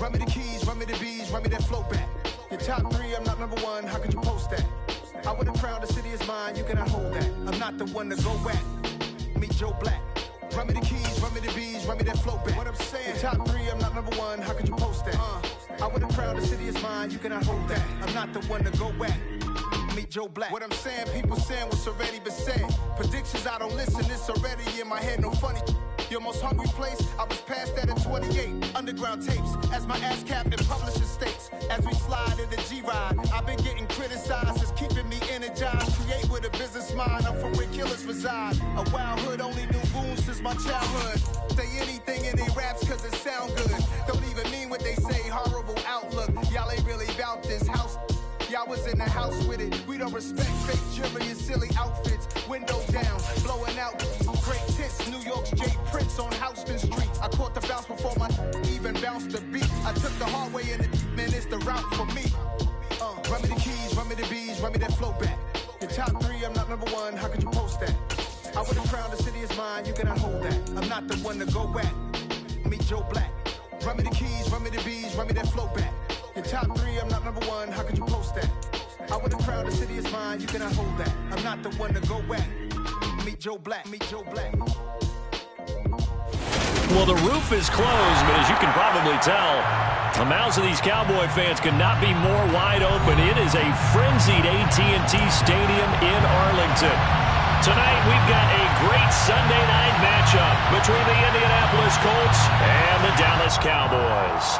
Run me the keys, run me the bees, run me that flow back. Your top three, I'm not number one, how could you post that? I would have crowned the city is mine, you cannot hold that. I'm not the one to go back. Meet Joe Black. Run me the keys, run me the bees, run me that flow back. What I'm saying, your top three, I'm not number one, how could you post that? I would have crowned the city is mine, you cannot hold that. I'm not the one to go back. Meet Joe Black. What I'm saying, people saying what's already been said. Predictions, I don't listen, it's already in my head, no funny. Your most hungry place, I was past that at 28. Underground tapes, as my ass capped in publishing states. As we slide in the G-Ride, I've been getting criticized, it's keeping me energized. Create with a business mind, I'm from where killers reside. A wild hood, only knew wounds since my childhood. Say anything in they raps cause it sound good. Don't even mean what they say, horrible outlook. Y'all ain't really about this house. Y'all was in the house with it. We don't respect fake jewelry and silly outfits. Window down, blowing out great tits. New York's J. Prince on Houston Street. I caught the bounce before my even bounced the beat. I took the hard way in it, man, it's the route for me. Run me the keys, run me the bees, run me that flow back. Your top three, I'm not number one, how could you post that? I would have crowned the city is mine, you cannot hold that. I'm not the one to go back. Meet Joe Black. Run me the keys, run me the bees, run me that flow back. Your top three, I'm not number one, how could you post that? I would have crowned the city is mine, you cannot hold that. I'm not the one to go back. Meet Joe Black, meet Joe Black. Well, the roof is closed, but as you can probably tell, the mouths of these Cowboy fans could not be more wide open. It is a frenzied AT&T Stadium in Arlington. Tonight, we've got a great Sunday night matchup between the Indianapolis Colts and the Dallas Cowboys.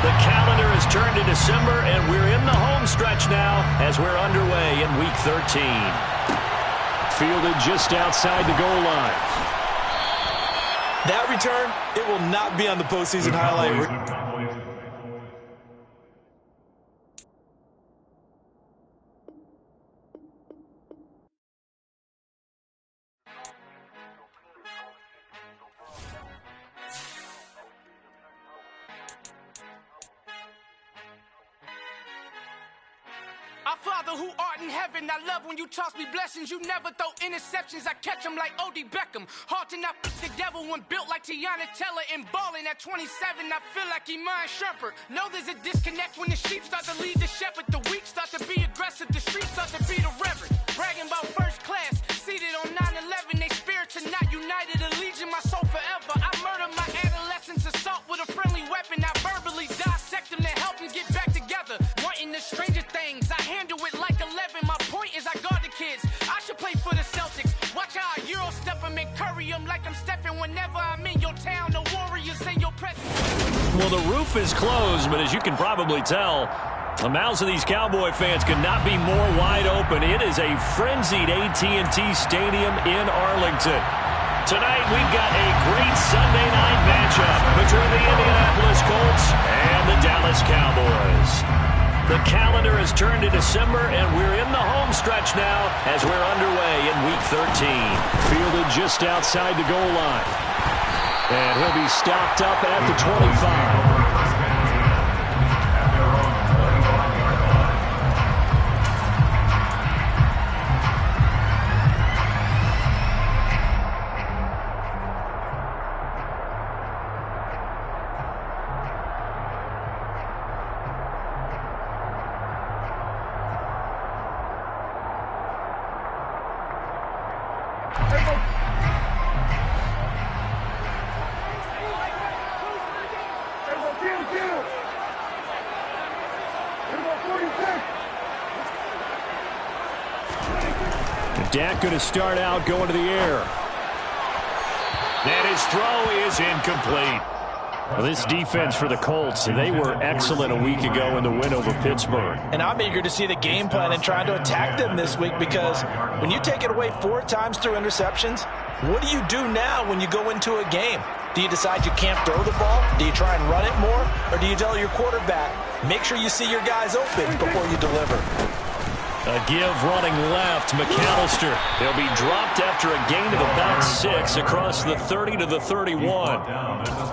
The calendar has turned to December, and we're in the home stretch now as we're underway in Week 13. Fielded just outside the goal line. That return, it will not be on the postseason highlight. Our Father who art in heaven, I love when you toss me blessings. You never throw interceptions, I catch them like O.D. Beckham. Hard to not the devil when built like Tiana Teller and balling at 27. I feel like Iman Shumpert. Know there's a disconnect when the sheep start to lead the shepherd. The weak start to be aggressive, the streets start to be the reverend. Bragging about first class, seated on 9/11. They spirits are not united, a legion, my soul forever. I murder my adolescence, assault with a friendly weapon. I verbally dissect them to help them get back together. Wanting the stranger things, I handle it like 11. My point is I guard the kids. I should play for the Celtics. Watch how I Euro step them and curry them like I'm stepping whenever I'm in your town. The Warriors in your presence. Well, the roof is closed, but as you can probably tell, the mouths of these Cowboy fans could not be more wide open. It is a frenzied AT&T Stadium in Arlington. Tonight, we've got a great Sunday night matchup between the Indianapolis Colts and the Dallas Cowboys. The calendar has turned to December, and we're in the home stretch now as we're underway in Week 13. Fielded just outside the goal line. And he'll be stopped up at the 25. Dak going to start out going to the air. And his throw is incomplete. Well, this defense for the Colts, they were excellent a week ago in the win over Pittsburgh. And I'm eager to see the game plan and trying to attack them this week, because when you take it away 4 times through interceptions, what do you do now when you go into a game? Do you decide you can't throw the ball? Do you try and run it more? Or do you tell your quarterback, make sure you see your guys open before you deliver? A give running left, McAllister. He'll be dropped after a gain of about 6 across the 30 to the 31.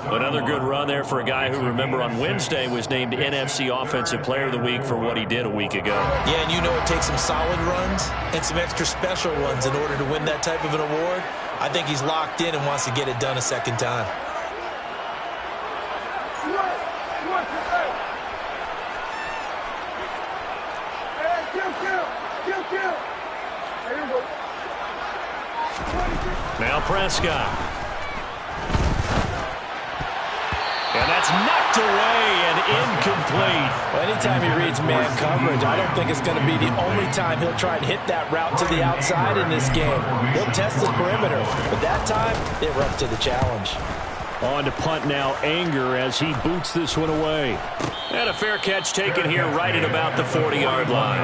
Another good run there for a guy who, remember, on Wednesday was named NFC Offensive Player of the Week for what he did a week ago. Yeah, and you know it takes some solid runs and some extra special ones in order to win that type of an award. I think he's locked in and wants to get it done a second time. Now Prescott. And that's knocked away and incomplete. Well, anytime he reads man coverage, I don't think it's going to be the only time he'll try and hit that route to the outside in this game. He'll test the perimeter, but that time, they were up to the challenge. On to punt now, Anger, as he boots this one away. And a fair catch taken here right at about the 40-yard line.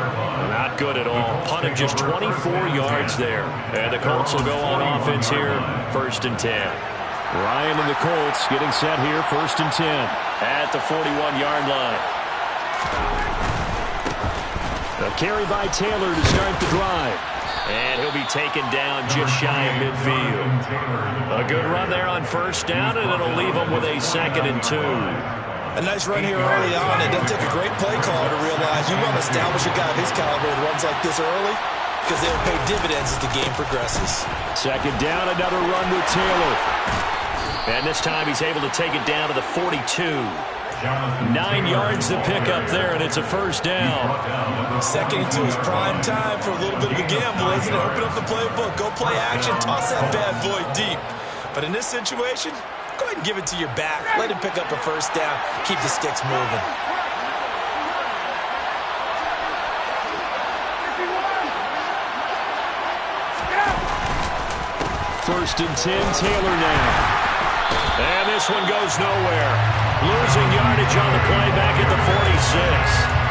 Not good at all. Punted just 24 yards there. And the Colts will go on offense here, 1st and 10. Ryan and the Colts getting set here, 1st and 10 at the 41-yard line. A carry by Taylor to start the drive. And he'll be taken down just shy of midfield. A good run there on 1st down, and it'll leave him with a 2nd and 2. A nice run here early on. It doesn't take a great play caller to realize you want to establish a guy of his caliber who runs like this early, because they'll pay dividends as the game progresses. 2nd down, another run with Taylor. And this time he's able to take it down to the 42. 9 yards to pick up there, and it's a 1st down. 2nd and 2 is prime time for a little bit of a gamble, isn't it? Open up the playbook, go play action, toss that bad boy deep. But in this situation, go ahead and give it to your back. Let him pick up a 1st down, keep the sticks moving. First and 10, Taylor now. And this one goes nowhere. Losing yardage on the play back at the 46.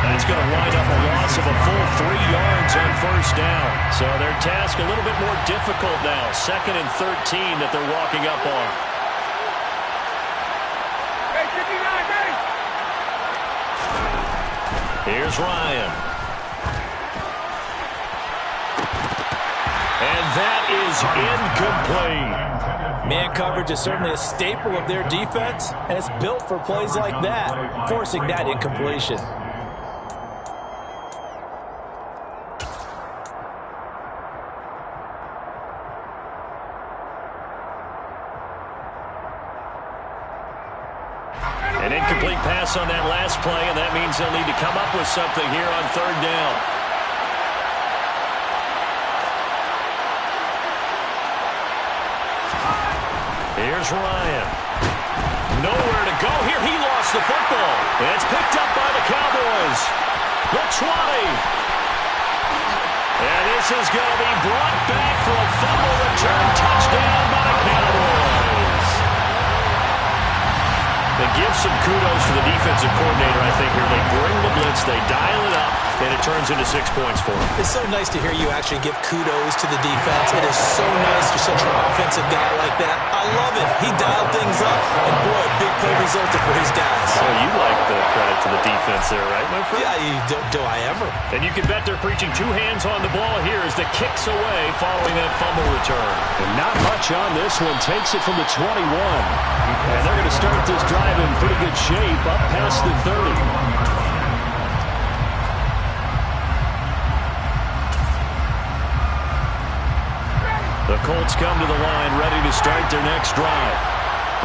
That's going to wind up a loss of a full 3 yards on 1st down. So their task a little bit more difficult now. 2nd and 13 that they're walking up on. Here's Ryan. And that is incomplete. Man coverage is certainly a staple of their defense, and it's built for plays like that, forcing that incompletion. An incomplete pass on that last play, and that means they'll need to come up with something here on 3rd down. Here's Ryan. Nowhere to go here. He lost the football. And it's picked up by the Cowboys. The 20. And this is going to be brought back for a fumble return touchdown by the Cowboys. They give some kudos to the defensive coordinator, I think, here. They bring the blitz, they dial it up, and it turns into 6 points for them. It's so nice to hear you actually give kudos to the defense. It is so nice you're such an offensive guy like that. I love it. He dialed things up, and boy, a big play resulted for his guys. So you like the credit to the defense there, right, my friend? Yeah, do I ever. And you can bet they're preaching 2 hands on the ball here as the kick's away following that fumble return. And not much on this one. Takes it from the 21. And they're going to start this drive in pretty good shape up past the 30. The Colts come to the line ready to start their next drive.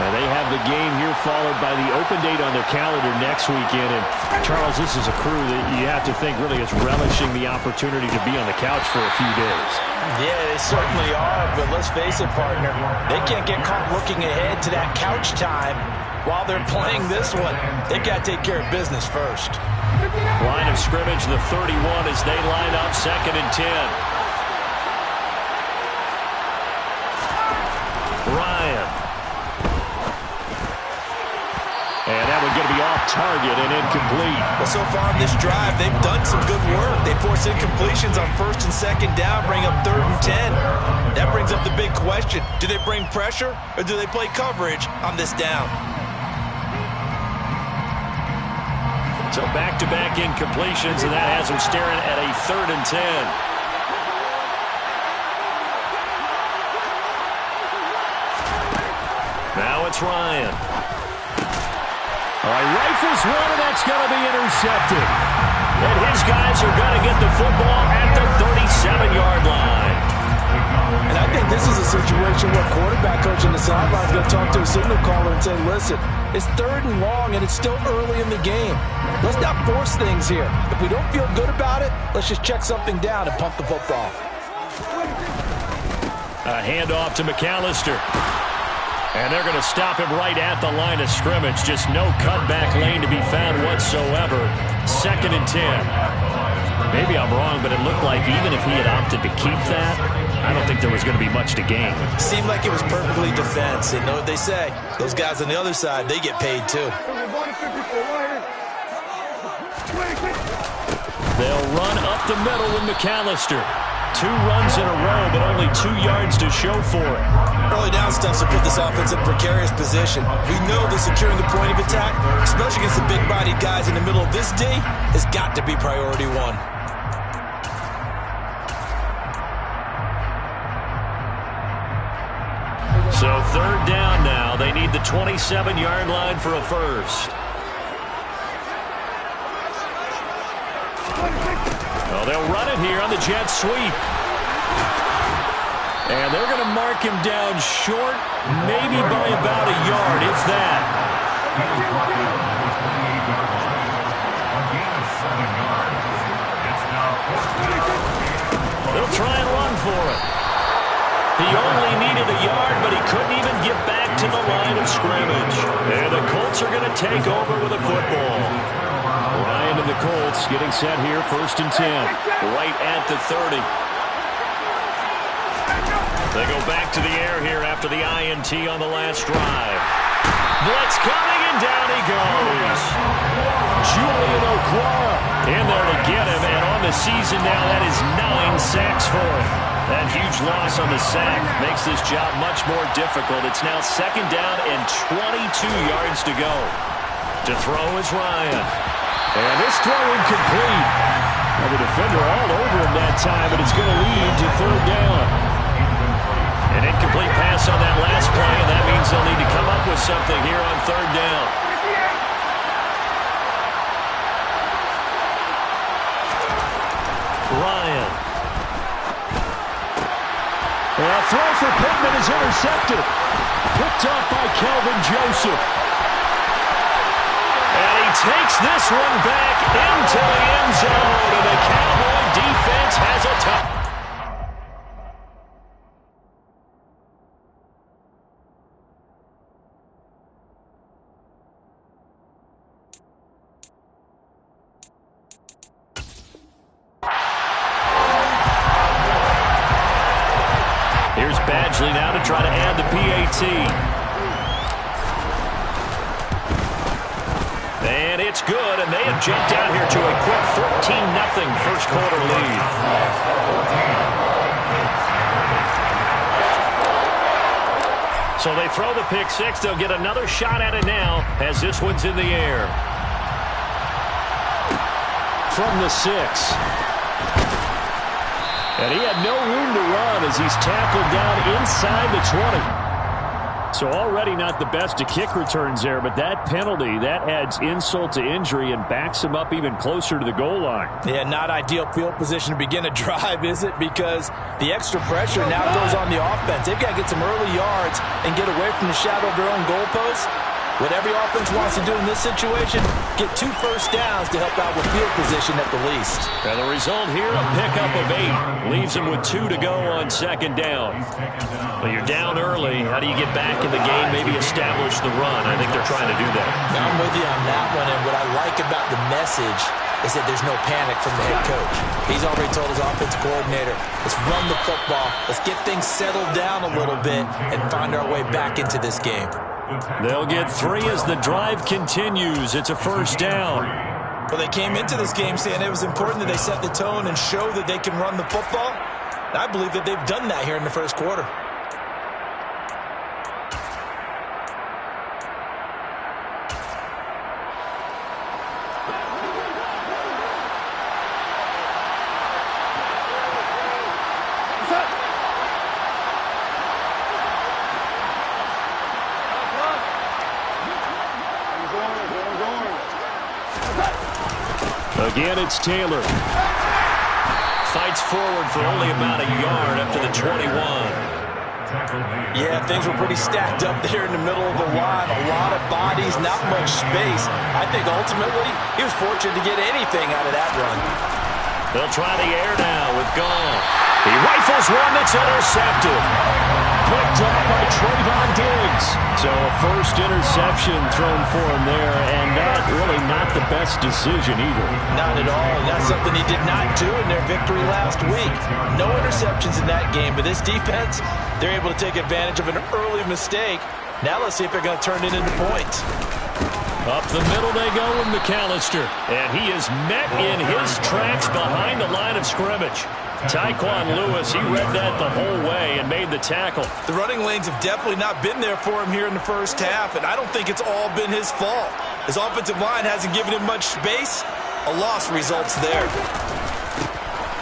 They have the game here followed by the open date on their calendar next weekend. And, Charles, this is a crew that you have to think really is relishing the opportunity to be on the couch for a few days. Yeah, they certainly are, but let's face it, partner. They can't get caught looking ahead to that couch time while they're playing this one. They've got to take care of business first. Line of scrimmage, the 31 as they line up, 2nd and 10. Ryan. And that one's going to be off target and incomplete. Well, so far on this drive, they've done some good work. They force incompletions on 1st and 2nd down, bring up 3rd and 10. That brings up the big question. Do they bring pressure or do they play coverage on this down? So back-to-back incompletions, and that has him staring at a 3rd and 10. Now it's Ryan. All right, rifles one, and that's going to be intercepted. And his guys are going to get the football at the 37-yard line. And I think this is a situation where quarterback coach in the sideline is going to talk to a signal caller and say, listen, it's 3rd and long, and it's still early in the game. Let's not force things here. If we don't feel good about it, let's just check something down and pump the football. A handoff to McAllister. And they're going to stop him right at the line of scrimmage. Just no cutback lane to be found whatsoever. 2nd and 10. Maybe I'm wrong, but it looked like even if he had opted to keep that, I don't think there was going to be much to gain. Seemed like it was perfectly defense. And know what they say? Those guys on the other side, they get paid too. They'll run up the middle with McAllister. 2 runs in a row, but only 2 yards to show for it. Early down stuff to put this offense in a precarious position. We know that securing the point of attack, especially against the big-bodied guys in the middle of this D, has got to be priority 1. So 3rd down now. They need the 27-yard line for a first. Well, they'll run it here on the jet sweep. And they're going to mark him down short, maybe by about a yard, if that. They'll try and run for it. He only needed a yard, but he couldn't even get back to the line of scrimmage. And the Colts are going to take over with a football. Ryan and the Colts getting set here, 1st and 10, right at the 30. They go back to the air here after the INT on the last drive. Blitz coming, and down he goes. Julian Okwara in there to get him, and on the season now, that is 9 sacks for him. That huge loss on the sack makes this job much more difficult. It's now 2nd down and 22 yards to go. To throw is Ryan. And this throw incomplete. Well, the defender all over him that time, but it's going to lead to 3rd down. An incomplete pass on that last play, and that means they'll need to come up with something here on 3rd down. Ryan. A throw for Pittman is intercepted. Picked off by Kelvin Joseph. And he takes this one back into the end zone, and the Cowboy defense has a touchdown. Here's Badgley now to try to add the PAT. And it's good, and they have jumped out here to a quick 14-0 first quarter lead. So they throw the pick 6. They'll get another shot at it now as this one's in the air. From the 6. And he had no room to run as he's tackled down inside the 20. So already not the best to kick returns there, but that penalty, that adds insult to injury and backs him up even closer to the goal line. Yeah, not ideal field position to begin a drive, is it? Because the extra pressure now goes on the offense. They've got to get some early yards and get away from the shadow of their own goalposts. What every offense wants to do in this situation, get 2 first downs to help out with field position at the least. And the result here, a pickup of 8. Leaves them with 2 to go on 2nd down. Well, you're down early. How do you get back in the game, maybe establish the run? I think they're trying to do that. Now, I'm with you on that one, and what I like about the message is that there's no panic from the head coach. He's already told his offensive coordinator, let's run the football, let's get things settled down a little bit, and find our way back into this game. They'll get 3 as the drive continues. It's a first down. Well, they came into this game saying it was important that they set the tone and show that they can run the football. I believe that they've done that here in the first quarter. Again, it's Taylor. Fights forward for only about a yard up to the 21. Yeah, things were pretty stacked up there in the middle of the line. A lot of bodies, not much space. I think ultimately he was fortunate to get anything out of that run. They'll try the air now with Gall. He rifles one that's intercepted. Picked up by Trayvon Diggs. So a first interception thrown for him there, and that really not the best decision either. Not at all. That's something he did not do in their victory last week. No interceptions in that game, but this defense, they're able to take advantage of an early mistake. Now let's see if they're going to turn it into points. Up the middle they go with McAllister, and he is met in his tracks behind the line of scrimmage. Tyquan Lewis, he read that the whole way and made the tackle. The running lanes have definitely not been there for him here in the first half, and I don't think it's all been his fault. His offensive line hasn't given him much space. A loss results there.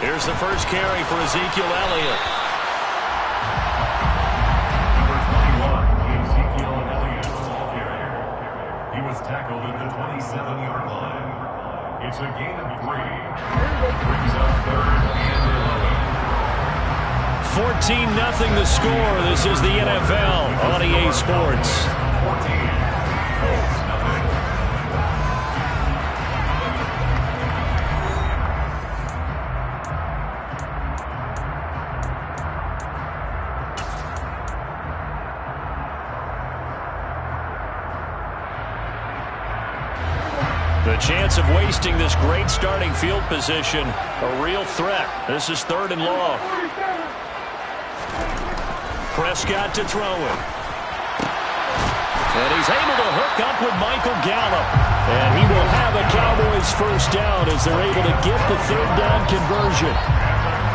Here's the first carry for Ezekiel Elliott. Ezekiel Elliott, ball carrier. He was tackled at the 27-yard line. It's a gain of 3. Brings up 3rd and 11. 14-0 the score. This is the NFL on EA Sports. 14. Colts, nothing. The chance of wasting this great starting field position, a real threat. This is 3rd and long. Prescott to throw it. And he's able to hook up with Michael Gallup. And he will have a Cowboys first down as they're able to get the 3rd down conversion.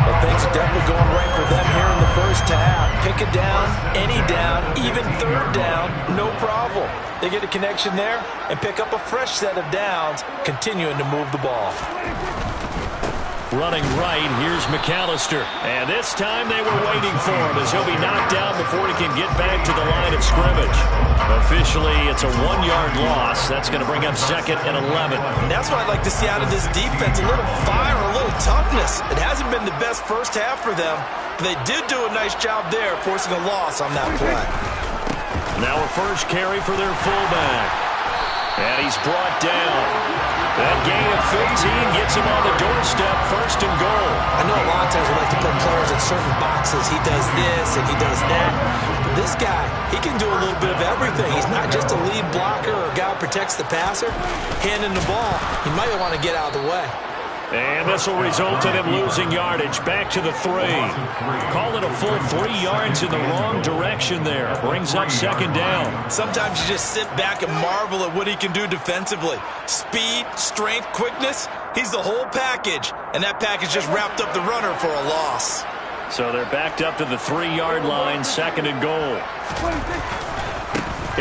Well, things are definitely going right for them here in the first half. Pick a down, any down, even 3rd down, no problem. They get a connection there and pick up a fresh set of downs, continuing to move the ball. Running right, here's McAllister. And this time they were waiting for him as he'll be knocked down before he can get back to the line of scrimmage. Officially, it's a 1-yard loss. That's going to bring up 2nd and 11. And that's what I'd like to see out of this defense, a little fire, a little toughness. It hasn't been the best first half for them, but they did do a nice job there, forcing a loss on that play. Now a first carry for their fullback. And he's brought down. That gain of 15 gets him on the doorstep, 1st and goal. I know a lot of times we like to put players in certain boxes. He does this and he does that. But this guy, he can do a little bit of everything. He's not just a lead blocker or a guy who protects the passer. Handing the ball, he might want to get out of the way. And this will result in him losing yardage back to the 3. Call it a full 3 yards in the wrong direction there. Brings up 2nd down. Sometimes you just sit back and marvel at what he can do defensively. Speed, strength, quickness, he's the whole package. And that package just wrapped up the runner for a loss. So they're backed up to the 3-yard line, 2nd and goal.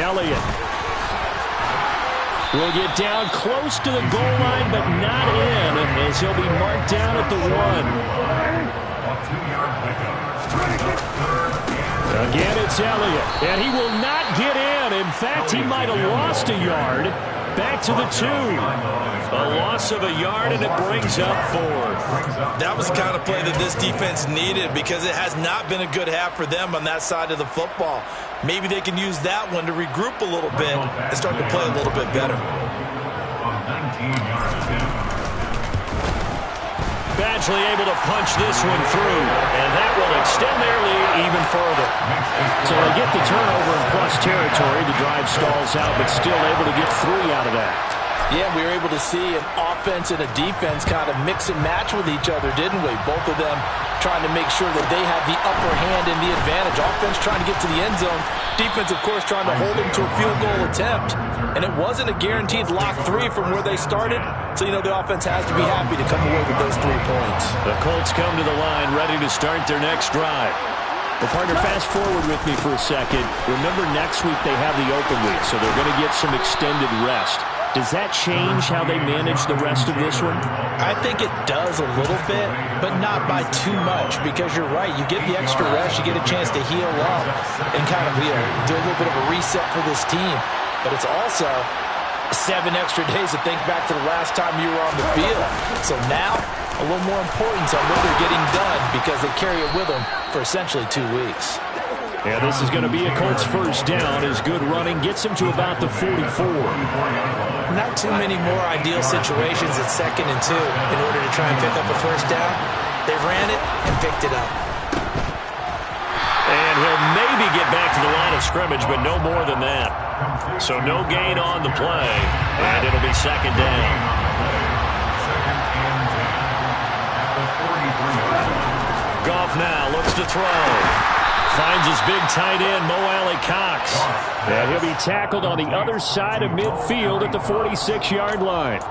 Elliott will get down close to the goal line, but not in, as he'll be marked down at the 1. Again, it's Elliott, and he will not get in. In fact, he might have lost a yard. Back to the 2. A loss of a yard, and it brings up 4th. That was the kind of play that this defense needed because it has not been a good half for them on that side of the football. Maybe they can use that one to regroup a little bit and start to play a little bit better. Badgley able to punch this one through, and that will extend their lead even further. So they get the turnover in plus territory. The drive stalls out, but still able to get 3 out of that. Yeah, we were able to see an offense and a defense kind of mix and match with each other, didn't we? Both of them trying to make sure that they had the upper hand and the advantage. Offense trying to get to the end zone. Defense, of course, trying to hold them to a field goal attempt. And it wasn't a guaranteed lock 3 from where they started. So, you know, the offense has to be happy to come away with those 3 points. The Colts come to the line ready to start their next drive. Well, partner, fast forward with me for a second. Remember, next week they have the open week, so they're going to get some extended rest. Does that change how they manage the rest of this one? I think it does a little bit, but not by too much, because you're right. You get the extra rest, you get a chance to heal up and kind of do a little bit of a reset for this team. But it's also 7 extra days to think back to the last time you were on the field. So now, a little more importance on what they're getting done because they carry it with them for essentially 2 weeks. Yeah, this is going to be a Colts first down. His good running gets him to about the 44. Not too many more ideal situations at 2nd and 2 in order to try and pick up a first down. They ran it and picked it up. And he'll maybe get back to the line of scrimmage, but no more than that. So no gain on the play, and it'll be 2nd down. Goff now looks to throw. Finds his big tight end, Mo Alley-Cox. And he'll be tackled on the other side of midfield at the 46-yard line.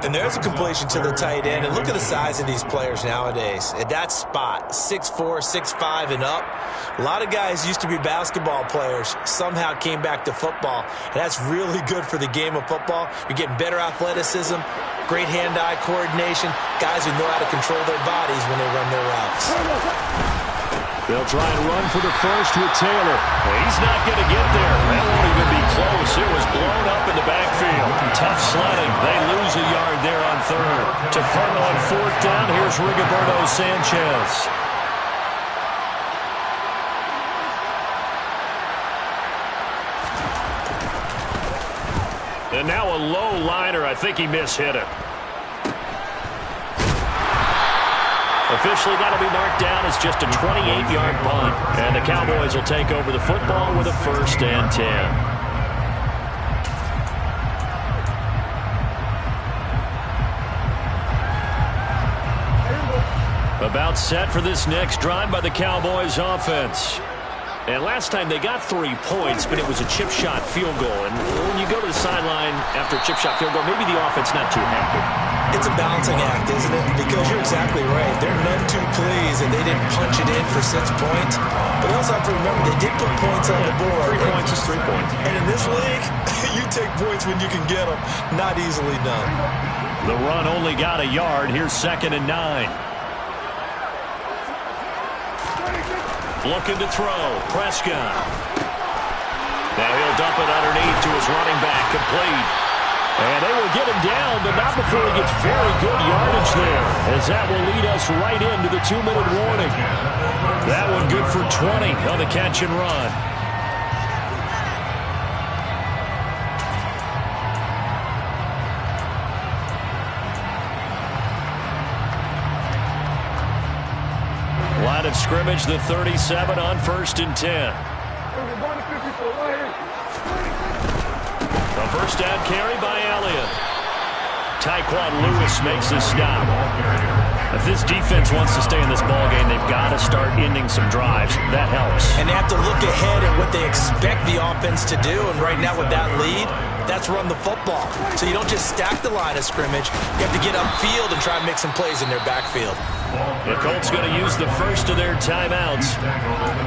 And there's a completion to the tight end. And look at the size of these players nowadays. At that spot, 6'4", 6'5", and up. A lot of guys used to be basketball players, somehow came back to football. And that's really good for the game of football. You're getting better athleticism, great hand-eye coordination, guys who know how to control their bodies when they run their routes. They'll try and run for the first with Taylor. He's not going to get there. That won't even be close. It was blown up in the backfield. Tough sledding. They lose a yard there on 3rd. To punt on 4th down, here's Rigoberto Sanchez. And now a low liner. I think he mishit it. Officially, that'll be marked down as just a 28-yard punt. And the Cowboys will take over the football with a 1st and 10. About set for this next drive by the Cowboys offense. And last time they got 3 points, but it was a chip shot field goal. And when you go to the sideline after a chip shot field goal, maybe the offense not too happy. It's a balancing act, isn't it? Because you're exactly right. They're none too pleased, and they didn't punch it in for 6 points. But you also have to remember, they did put points on the board. 3 points is 3 points. And in this league, you take points when you can get them. Not easily done. The run only got a yard. Here's 2nd and 9. Looking to throw. Prescott. Now he'll dump it underneath to his running back. Complete. And they will get him down, but not before he gets very good yardage there, as that will lead us right into the 2-minute warning. That one good for 20 on the catch and run. Line of scrimmage, the 37 on 1st and 10. A first down carry by Elliott. Tyquan Lewis makes the stop. If this defense wants to stay in this ballgame, they've got to start ending some drives. That helps. And they have to look ahead at what they expect the offense to do. And right now with that lead, that's run the football. So you don't just stack the line of scrimmage. You have to get upfield and try and make some plays in their backfield. The Colts going to use the first of their timeouts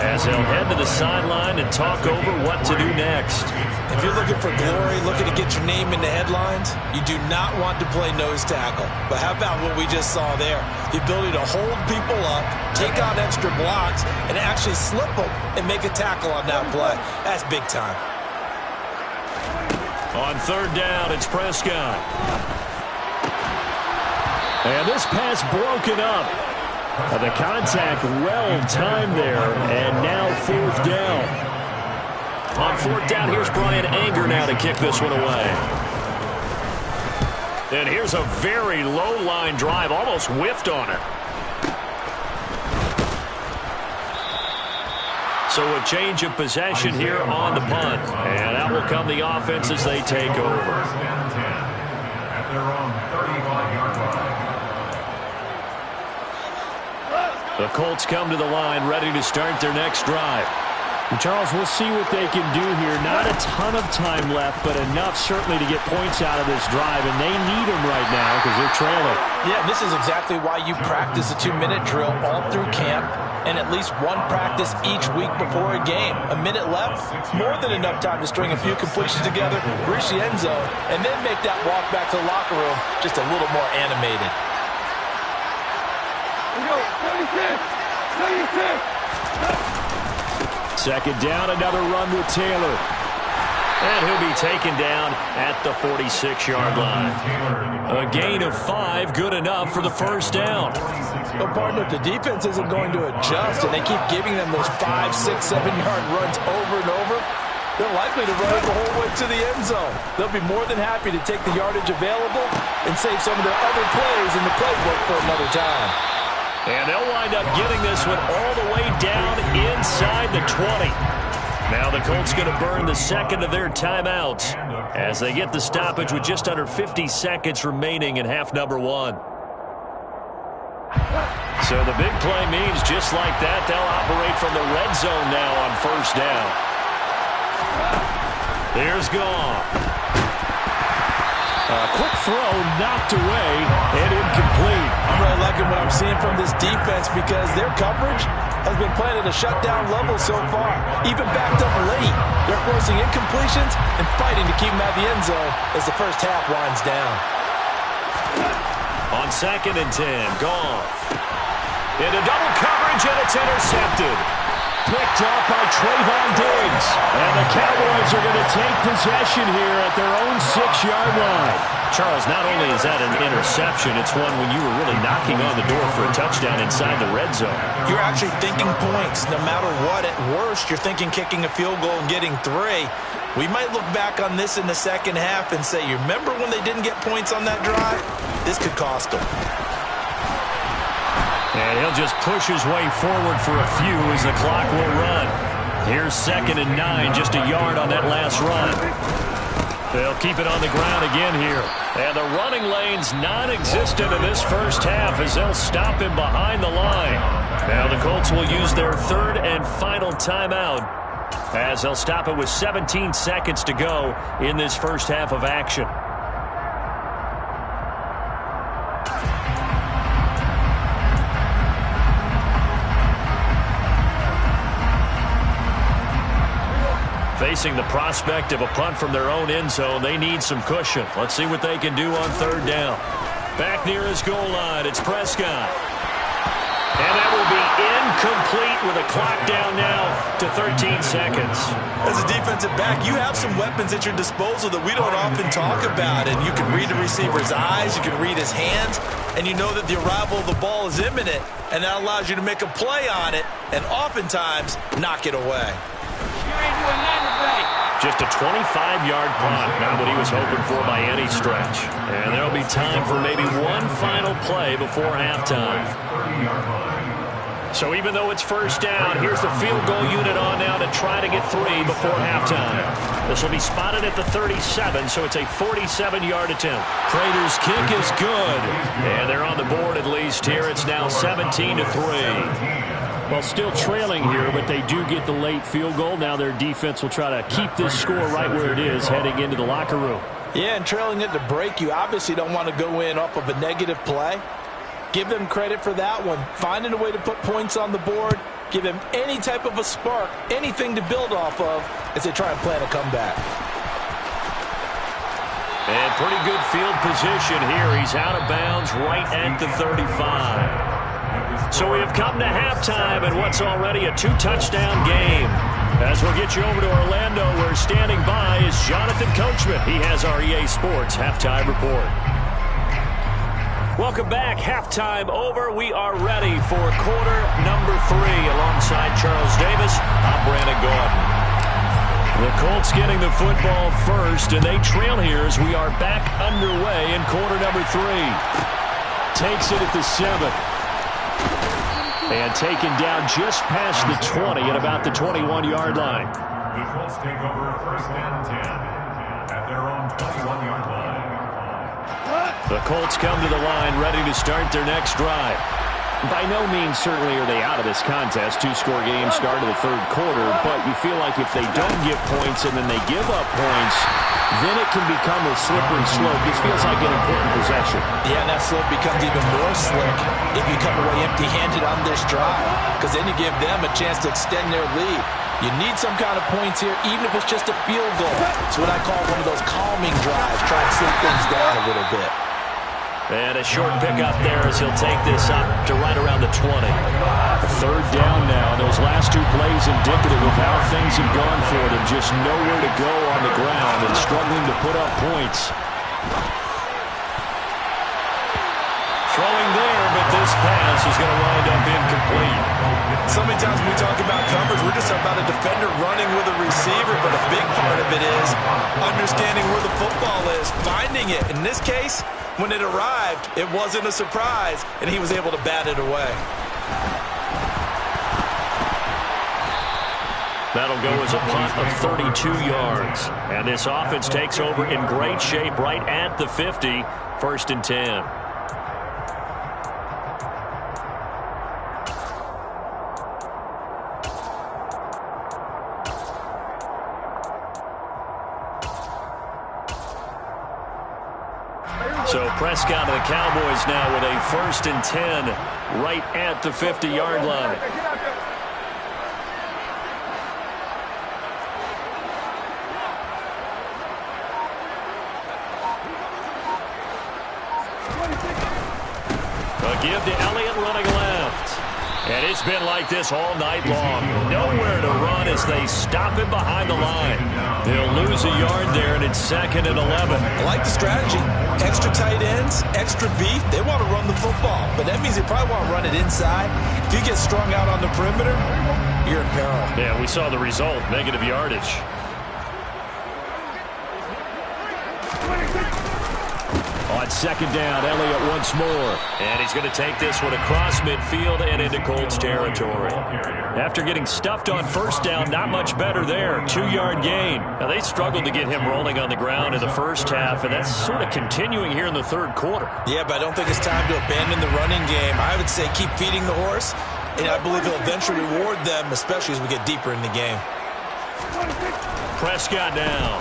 as they'll head to the sideline and talk over what to do next. If you're looking for glory, looking to get your name in the headlines, you do not want to play nose tackle. But how about what we just saw there? The ability to hold people up, take on extra blocks, and actually slip them and make a tackle on that play. That's big time. On 3rd down, it's Prescott. And this pass broken up. The contact well timed there, and now 4th down. On 4th down, here's Brian Anger now to kick this one away. And here's a very low-line drive, almost whiffed on it. So a change of possession here on the punt. And out will come the offense as they take over. At their own 35-yard line. The Colts come to the line ready to start their next drive. And Charles, we'll see what they can do here. Not a ton of time left, but enough certainly to get points out of this drive, and they need them right now because they're trailing. Yeah, this is exactly why you practice a 2-minute drill all through camp and at least one practice each week before a game. A minute left, more than enough time to string a few completions together, reach the end zone, and then make that walk back to the locker room just a little more animated. Here we go, 76. 2nd down, another run with Taylor. And he'll be taken down at the 46-yard line. A gain of 5, good enough for the first down. Well, partner, if the defense isn't going to adjust and they keep giving them those 5, 6, 7-yard runs over and over, they're likely to run it the whole way to the end zone. They'll be more than happy to take the yardage available and save some of their other plays in the playbook for another time. And they'll wind up getting this one all the way down inside the 20. Now the Colts going to burn the second of their timeouts as they get the stoppage with just under 50 seconds remaining in half number 1. So the big play means just like that, they'll operate from the red zone now on first down. Here's Goff. Quick throw, knocked away, and incomplete. I'm really liking what I'm seeing from this defense because their coverage has been playing at a shutdown level so far. Even backed up late, they're forcing incompletions and fighting to keep them out of the end zone as the first half winds down. On 2nd and 10, Goff. Into double coverage, and it's intercepted. Picked up by Trayvon Diggs. And the Cowboys are going to take possession here at their own 6-yard line. Charles, not only is that an interception, it's one when you were really knocking on the door for a touchdown inside the red zone. You're actually thinking points. No matter what, at worst, you're thinking kicking a field goal and getting 3. We might look back on this in the second half and say, you remember when they didn't get points on that drive? This could cost them. And he'll just push his way forward for a few as the clock will run. Here's 2nd and 9, just a yard on that last run. They'll keep it on the ground again here. And the running lane's non-existent in this first half as they'll stop him behind the line. Now the Colts will use their 3rd and final timeout as they'll stop it with 17 seconds to go in this first half of action. Facing the prospect of a punt from their own end zone, they need some cushion. Let's see what they can do on 3rd down. Back near his goal line, it's Prescott. And that will be incomplete with a clock down now to 13 seconds. As a defensive back, you have some weapons at your disposal that we don't often talk about. And you can read the receiver's eyes, you can read his hands, and you know that the arrival of the ball is imminent. And that allows you to make a play on it and oftentimes knock it away. Just a 25-yard punt, not what he was hoping for by any stretch. And there'll be time for maybe one final play before halftime. So even though it's first down, here's the field goal unit on now to try to get 3 before halftime. This will be spotted at the 37, so it's a 47-yard attempt. Prater's kick is good. And they're on the board at least here. It's now 17-3. Well, still trailing here, but they do get the late field goal. Now their defense will try to keep this score right where it is heading into the locker room. Yeah, and trailing it to break, you obviously don't want to go in off of a negative play. Give them credit for that one. Finding a way to put points on the board, give them any type of a spark, anything to build off of as they try and plan a comeback. And pretty good field position here. He's out of bounds right at the 35. So we have come to halftime in what's already a 2-touchdown game. As we'll get you over to Orlando, where standing by is Jonathan Coachman. He has our EA Sports Halftime Report. Welcome back. Halftime over. We are ready for quarter number 3. Alongside Charles Davis, I'm Brandon Gordon. The Colts getting the football first, and they trail here as we are back underway in quarter number 3. Takes it at the 7. And taken down just past the 20 at about the 21-yard line. The Colts take over 1st and 10 at their own 21-yard line. The Colts come to the line ready to start their next drive. By no means certainly are they out of this contest. 2-score game start of the 3rd quarter, but you feel like if they don't get points and then they give up points, then it can become a slippery slope. This feels like an important possession. Yeah, and that slope becomes even more slick if you come away empty-handed on this drive, because then you give them a chance to extend their lead. You need some kind of points here, even if it's just a field goal. It's what I call one of those calming drives, try and slow things down a little bit. And a short pickup there as he'll take this up to right around the 20. 3rd down now. Those last last two plays indicative of how things have gone for them. Just nowhere to go on the ground and struggling to put up points. Throwing there, but this pass is going to wind up incomplete. So many times when we talk about coverage, we're just about a defender running with a receiver, but a big part of it is understanding where the football is, finding it. In this case, when it arrived, it wasn't a surprise, and he was able to bat it away. That'll go as a punt of 32 yards. And this offense takes over in great shape right at the 50, 1st and 10. So Prescott of the Cowboys now with a 1st and 10 right at the 50-yard line. A give to Elliott running left. And it's been like this all night long. Nowhere to run as they stop him behind the line. They'll lose a yard there, and it's 2nd and 11. I like the strategy. Extra tight ends, extra beef. They want to run the football, but that means they probably want to run it inside. If you get strung out on the perimeter, you're in peril. Yeah, we saw the result, negative yardage. On 2nd down, Elliott once more. And he's going to take this one across midfield and into Colts territory. After getting stuffed on 1st down, not much better there. 2-yard gain. Now, they struggled to get him rolling on the ground in the first half, and that's sort of continuing here in the 3rd quarter. Yeah, but I don't think it's time to abandon the running game. I would say keep feeding the horse, and I believe he'll eventually reward them, especially as we get deeper in the game. Prescott now.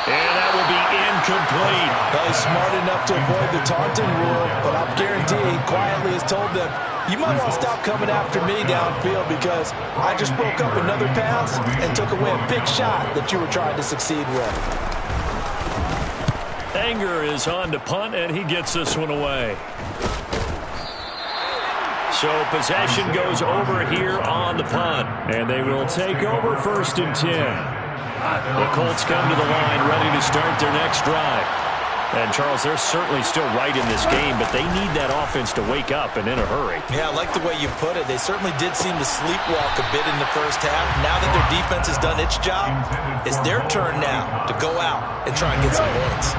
And that will be incomplete. Well, he's smart enough to avoid the taunting rule, but I'm guaranteeing quietly has told them, you might want to stop coming after me downfield because I just broke up another pass and took away a big shot that you were trying to succeed with. Anger is on to punt, and he gets this one away. So possession goes over here on the punt, and they will take over 1st and 10. The Colts come to the line ready to start their next drive. And, Charles, they're certainly still right in this game, but they need that offense to wake up and in a hurry. Yeah, I like the way you put it. They certainly did seem to sleepwalk a bit in the first half. Now that their defense has done its job, it's their turn now to go out and try and get some points.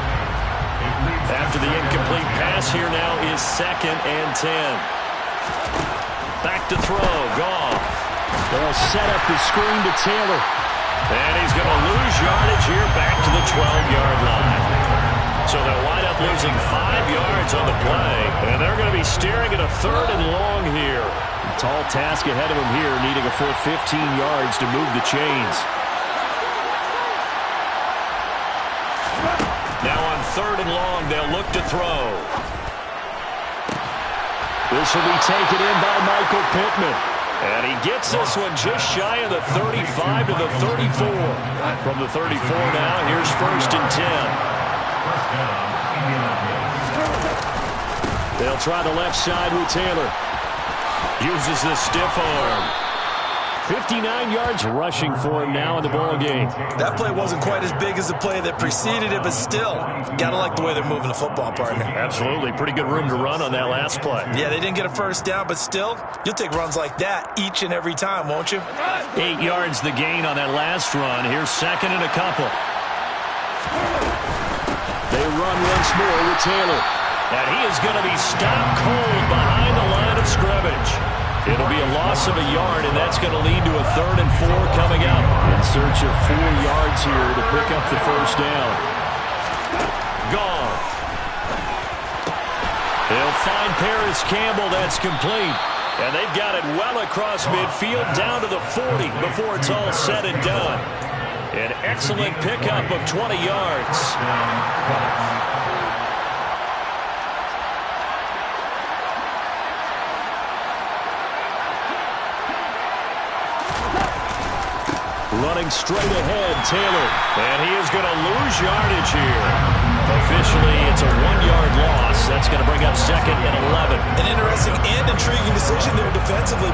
After the incomplete pass, here now is 2nd and 10. Back to throw, Goff. They'll set up the screen to Taylor. And he's going to lose yardage here back to the 12-yard line. So they'll wind up losing 5 yards on the play. And they're going to be staring at a 3rd and long here. A tall task ahead of them here, needing a full 15 yards to move the chains. Now on 3rd and long, they'll look to throw. This will be taken in by Michael Pittman. And he gets this one just shy of the 35 to the 34. From the 34 now, here's 1st and 10. They'll try the left side with Taylor. Uses the stiff arm. 59 yards rushing for him now in the ball game. That play wasn't quite as big as the play that preceded it, but still, gotta like the way they're moving the football, partner. Absolutely. Pretty good room to run on that last play. Yeah, they didn't get a 1st down, but still, you'll take runs like that each and every time, won't you? 8 yards the gain on that last run. Here's 2nd and a couple. They run once more with Taylor. And he is going to be stopped cold behind the line of scrimmage. It'll be a loss of a yard, and that's going to lead to a 3rd and 4 coming up. In search of 4 yards here to pick up the 1st down. Goff. They'll find Paris Campbell. That's complete. And they've got it well across midfield down to the 40 before it's all said and done. An excellent pickup of 20 yards. Running straight ahead, Taylor. And he is going to lose yardage here. Officially, it's a 1-yard loss. That's going to bring up 2nd and 11. An interesting and intriguing decision there defensively.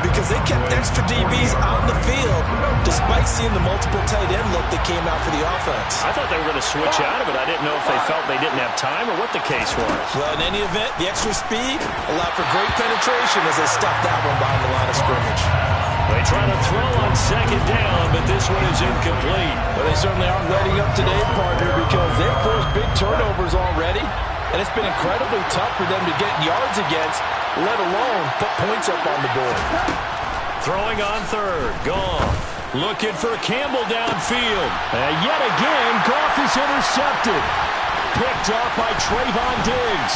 DBs on the field, despite seeing the multiple tight end look that came out for the offense. I thought they were going to switch out of it. I didn't know if they felt they didn't have time or what the case was. Well, in any event, the extra speed allowed for great penetration as they stuffed that one behind the line of scrimmage. They try to throw on second down, but this one is incomplete. Well, they certainly aren't letting up today, partner, because they've forced big turnovers already, and it's been incredibly tough for them to get yards against, let alone put points up on the board. Throwing on third, Goff. Looking for Campbell downfield. And yet again, Goff is intercepted. Picked off by Trayvon Diggs.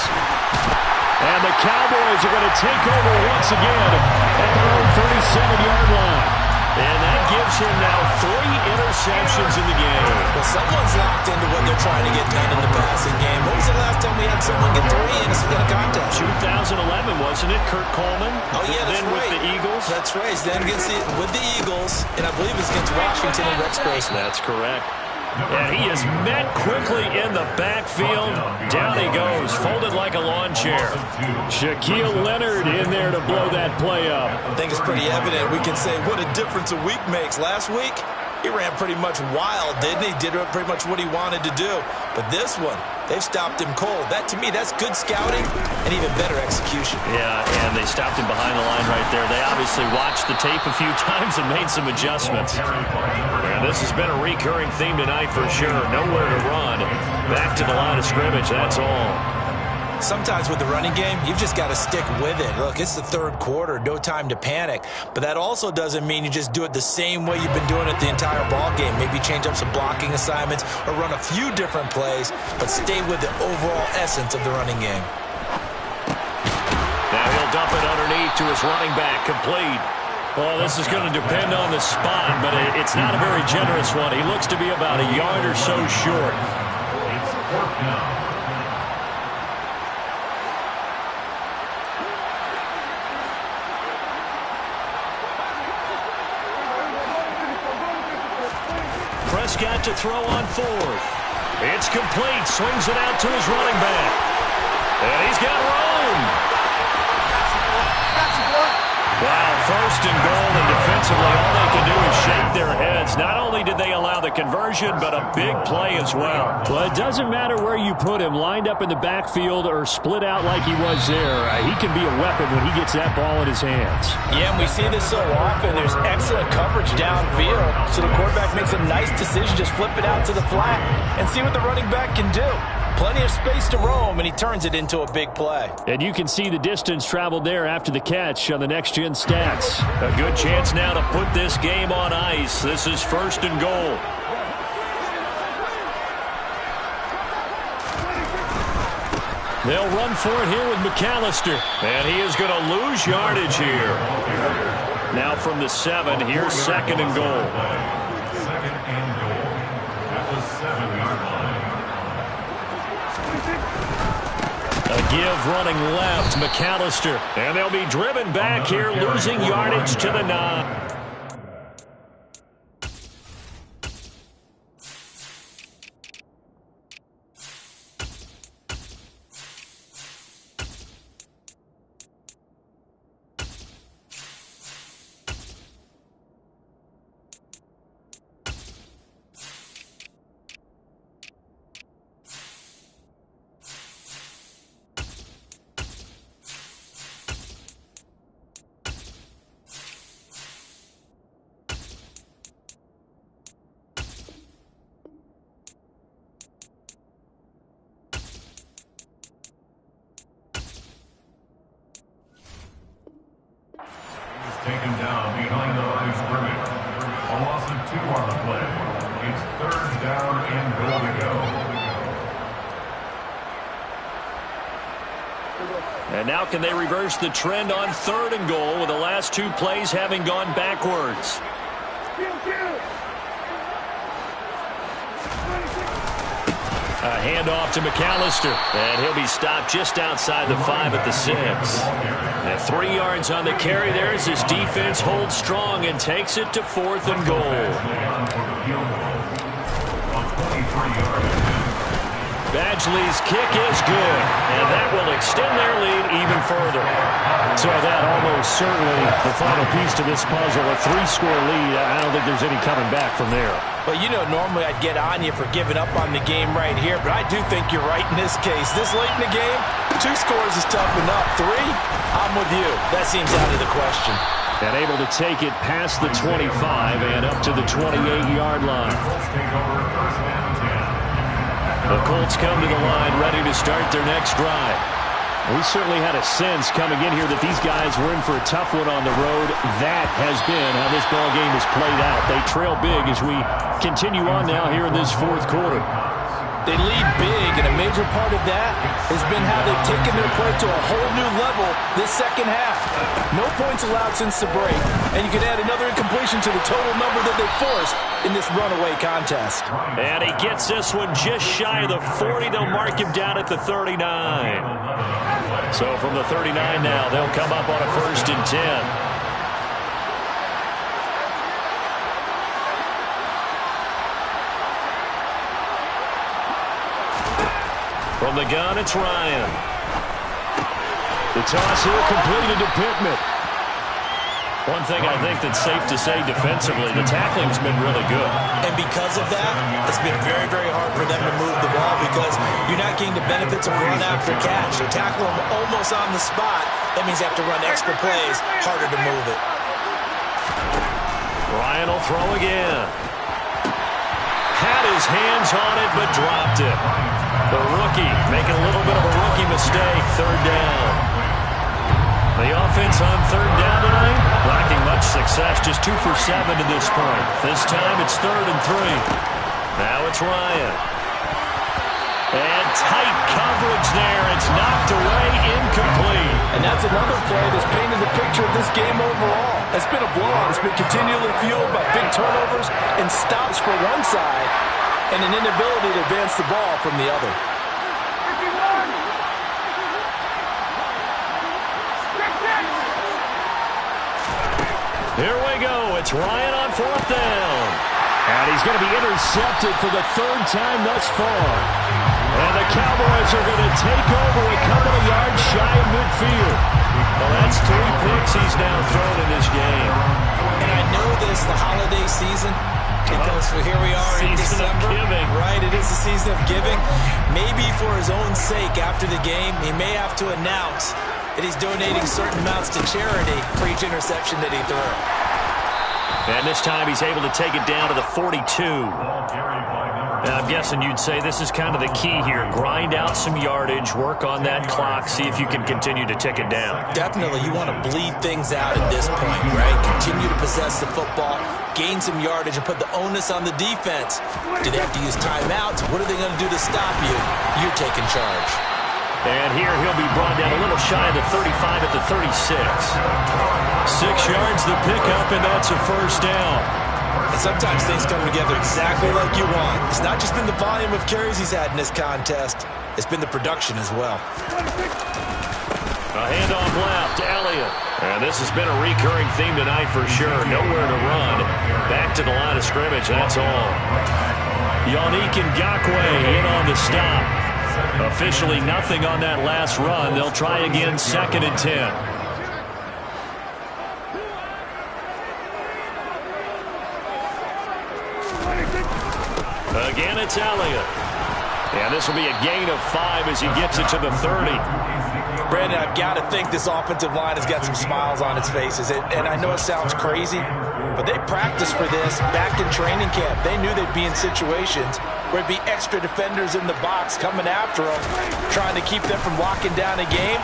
And the Cowboys are going to take over once again at their own 37-yard line. And that gives him now 3 interceptions in the game. Well, someone's locked into what they're trying to get done in the passing game. When was the last time we had someone get 3 in a contest? 2011, wasn't it? Kurt Coleman? Oh, yeah, that's then right. with the Eagles? That's right. Then with the Eagles, and I believe it's against Washington and Rex Grossman. That's correct. And he is met quickly in the backfield. Down he goes, folded like a lawn chair. Shaquille Leonard in there to blow that play up. I think it's pretty evident. We can say what a difference a week makes. Last week, he ran pretty much wild, didn't he? Did pretty much what he wanted to do. But this one, they've stopped him cold. That, to me, that's good scouting and even better execution. Yeah, and they stopped him behind the line right there. They obviously watched the tape a few times and made some adjustments. And this has been a recurring theme tonight for sure. Nowhere to run. Back to the line of scrimmage, that's all. Sometimes with the running game, you've just got to stick with it. Look, it's the third quarter, no time to panic. But that also doesn't mean you just do it the same way you've been doing it the entire ball game. Maybe change up some blocking assignments or run a few different plays, but stay with the overall essence of the running game. Now he'll dump it underneath to his running back, complete. Well, this is going to depend on the spot, but it's not a very generous one. He looks to be about a yard or so short. It's 4th down. Prescott to throw on 4th. It's complete. Swings it out to his running back. And he's got room. Wow, 1st and goal, and defensively all they can do is shake their heads. Not only did they allow the conversion, but a big play as well. Well, it doesn't matter where you put him, lined up in the backfield or split out like he was there. He can be a weapon when he gets that ball in his hands. Yeah, and we see this so often. There's excellent coverage downfield, so the quarterback makes a nice decision, just flip it out to the flat and see what the running back can do. Plenty of space to roam, and he turns it into a big play. And you can see the distance traveled there after the catch on the next-gen stats. A good chance now to put this game on ice. This is 1st and goal. They'll run for it here with McAllister. And he is going to lose yardage here. Now from the 7, here's 2nd and goal. 2nd and goal at the 7-yard line. A give running left, McAllister. And they'll be driven back here, losing yardage to the 9. Taken down behind the line of scrimmage. A loss of 2 on the play. It's 3rd down and goal to go. And now can they reverse the trend on 3rd and goal with the last 2 plays having gone backwards? A handoff to McAllister. And he'll be stopped just outside the 5 at the 6. And 3 yards on the carry there as his defense holds strong and takes it to 4th and goal. Badgley's kick is good, and that will extend their lead even further. So that almost certainly the final piece to this puzzle. A 3-score lead. I don't think there's any coming back from there. Well, you know, normally I'd get on you for giving up on the game right here, but I do think you're right in this case. This late in the game, 2 scores is tough enough. 3, I'm with you. That seems out of the question. And able to take it past the 25 and up to the 28-yard line. The Colts come to the line ready to start their next drive. We certainly had a sense coming in here that these guys were in for a tough one on the road. That has been how this ball game has played out. They trail big as we continue on now here in this 4th quarter. They lead big, and a major part of that has been how they've taken their play to a whole new level this second half. No points allowed since the break, and you can add another incompletion to the total number that they forced in this runaway contest. And he gets this one just shy of the 40. They'll mark him down at the 39. So from the 39 now, they'll come up on a 1st and 10. From the gun, it's Ryan. The toss here completed to Pittman. One thing I think that's safe to say defensively, the tackling's been really good. And because of that, it's been very, very hard for them to move the ball because you're not getting the benefits of run after catch. They tackle them almost on the spot. That means they have to run extra plays, harder to move it. Ryan will throw again. Had his hands on it, but dropped it. The rookie making a little bit of a rookie mistake. 3rd down. The offense on 3rd down tonight, lacking much success. Just 2 for 7 to this point. This time it's 3rd and 3. Now it's Ryan. And tight coverage there. It's knocked away, incomplete. And that's another play that's painted the picture of this game overall. It's been a blowout. It's been continually fueled by big turnovers and stops for one side and an inability to advance the ball from the other. Here we go. It's Ryan on 4th down. And he's going to be intercepted for the 3rd time thus far. And the Cowboys are going to take over a couple of yards shy of midfield. Well, that's 3 picks he's now thrown in this game. And I know this, the holiday season, because here we are in December. Right, it is the season of giving. Maybe for his own sake after the game, he may have to announce that he's donating certain amounts to charity for each interception that he threw. And this time he's able to take it down to the 42. And I'm guessing you'd say this is kind of the key here. Grind out some yardage, work on that clock, see if you can continue to tick it down. Definitely. You want to bleed things out at this point, right? Continue to possess the football, gain some yardage, and put the onus on the defense. Do they have to use timeouts? What are they going to do to stop you? You're taking charge. And here he'll be brought down a little shy of the 35 at the 36. 6 yards the pickup, and that's a 1st down. And sometimes things come together exactly like you want. It's not just been the volume of carries he's had in this contest. It's been the production as well. A handoff left, Elliott. And this has been a recurring theme tonight for sure. Nowhere to run. Back to the line of scrimmage, that's all. Yannick Ngakoue in on the stop. Officially nothing on that last run. They'll try again, 2nd and 10. Again, it's Elliott. And this will be a gain of 5 as he gets it to the 30. Brandon, I've got to think this offensive line has got some smiles on its faces. And I know it sounds crazy, but they practiced for this back in training camp. They knew they'd be in situations where it'd be extra defenders in the box coming after them, trying to keep them from locking down a game.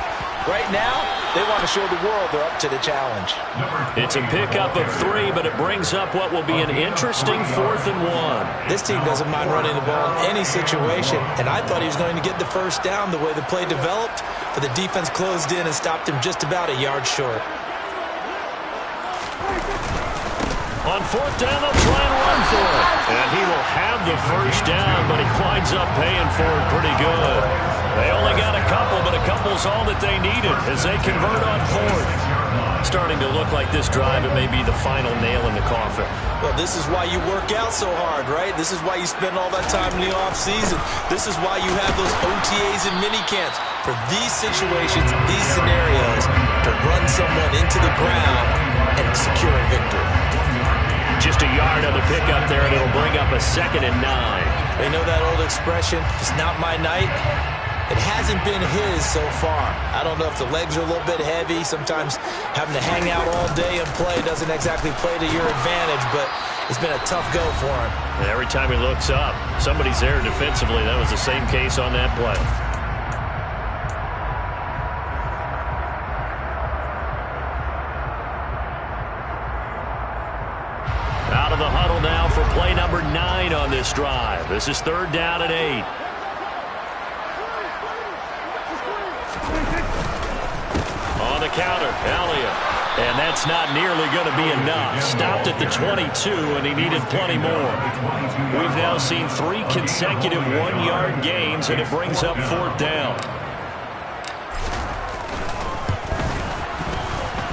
Right now, they want to show the world they're up to the challenge. It's a pickup of 3, but it brings up what will be an interesting 4th and 1. This team doesn't mind running the ball in any situation, and I thought he was going to get the 1st down the way the play developed, but the defense closed in and stopped him just about a yard short. On 4th down, they'll try and run for it. And he will have the 1st down, but he winds up paying for it pretty good. They only got a couple, but a couple's all that they needed as they convert on 4th. Starting to look like this drive, it may be the final nail in the coffin. Well, this is why you work out so hard, right? This is why you spend all that time in the offseason. This is why you have those OTAs and mini camps. For these situations, these scenarios, to run someone into to the ground and secure a victory. Just a yard on the pickup there, and it'll bring up a 2nd and 9. They know that old expression, it's not my night. It hasn't been his so far. I don't know if the legs are a little bit heavy. Sometimes having to hang out all day and play doesn't exactly play to your advantage, but it's been a tough go for him. And every time he looks up, somebody's there defensively. That was the same case on that play. Out of the huddle now for play number 9 on this drive. This is 3rd down and 8. On the counter, Elliott. And that's not nearly going to be enough. Stopped at the 22, and he needed plenty more. We've now seen 3 consecutive 1-yard gains, and it brings up 4th down.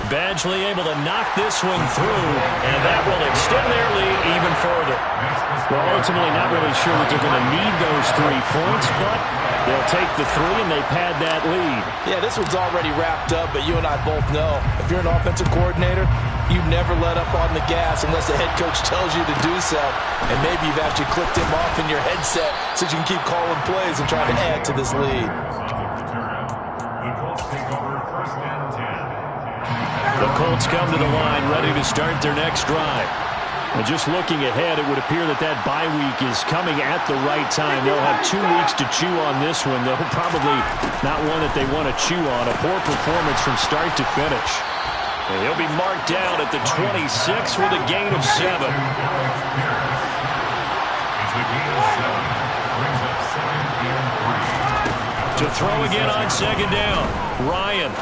Badgley able to knock this one through, and that will extend their lead even further. Well, ultimately not really sure that they're going to need those 3 points, but they'll take the 3, and they pad that lead. Yeah, this one's already wrapped up, but you and I both know if you're an offensive coordinator, you never let up on the gas unless the head coach tells you to do so. And maybe you've actually clicked him off in your headset so you can keep calling plays and trying to add to this lead. The Colts come to the line ready to start their next drive. And just looking ahead, it would appear that that bye week is coming at the right time. They'll have 2 weeks to chew on this one, though probably not one that they want to chew on. A poor performance from start to finish. And he'll be marked down at the 26 with a gain of 7. It's a gain of 7. Brings up 2nd and 3. To throw again on 2nd down, Ryan.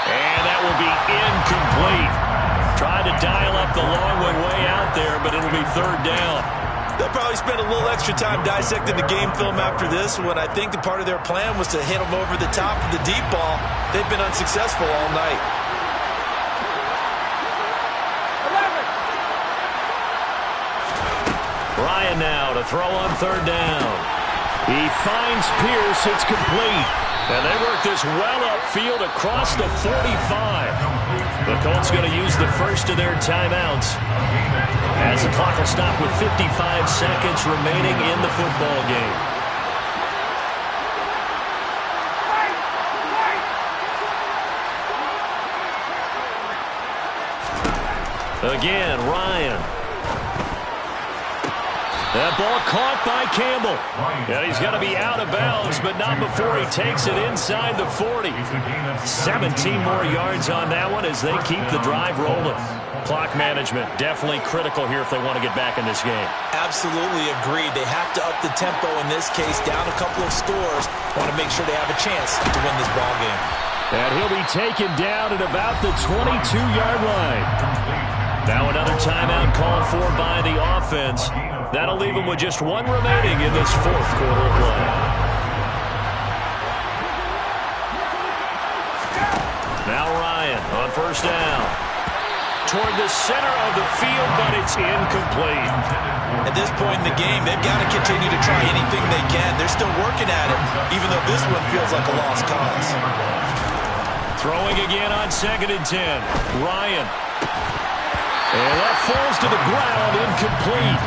And that will be incomplete. Tried to dial up the long one way out there, but it'll be 3rd down. They'll probably spend a little extra time dissecting the game film after this one. I think the part of their plan was to hit them over the top of the deep ball. They've been unsuccessful all night. Ryan now to throw on 3rd down. He finds Pierce. It's complete. And they work this well upfield across the 45. The Colts going to use the first of their timeouts as the clock will stop with 55 seconds remaining in the football game. Again, Ryan. That ball caught by Campbell. And he's going to be out of bounds, but not before he takes it inside the 40. 17 more yards on that one as they keep the drive rolling. Clock management definitely critical here if they want to get back in this game. Absolutely agreed. They have to up the tempo in this case, down a couple of scores. Want to make sure they have a chance to win this ball game. And he'll be taken down at about the 22-yard line. Now another timeout called for by the offense. That'll leave them with just 1 remaining in this 4th quarter of play. Now Ryan on 1st down. Toward the center of the field, but it's incomplete. At this point in the game, they've got to continue to try anything they can. They're still working at it, even though this one feels like a lost cause. Throwing again on 2nd and 10. Ryan. And that falls to the ground, incomplete.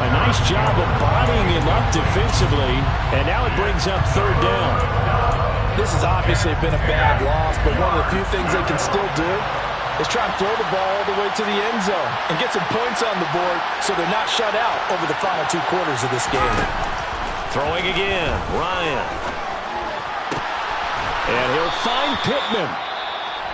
A nice job of bodying him up defensively, and now it brings up 3rd down. This has obviously been a bad loss, but one of the few things they can still do is try and throw the ball all the way to the end zone and get some points on the board so they're not shut out over the final 2 quarters of this game. Throwing again, Ryan. And he'll find Pittman.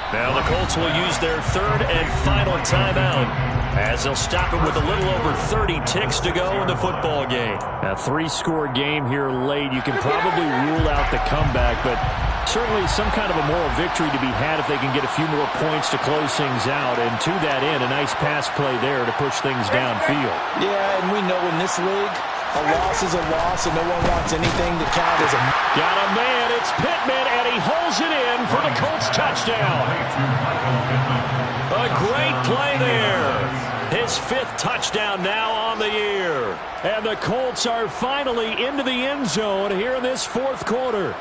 Now the Colts will use their 3rd and final timeout as they'll stop it with a little over 30 ticks to go in the football game. A 3-score game here late. You can probably rule out the comeback, but certainly some kind of a moral victory to be had if they can get a few more points to close things out. And to that end, a nice pass play there to push things downfield. Yeah, and we know in this league, a loss is a loss, and no one wants anything to count as a... Got a man, it's Pittman, and he holds it in for the Colts touchdown. A great play there. His 5th touchdown now on the year. And the Colts are finally into the end zone here in this 4th quarter.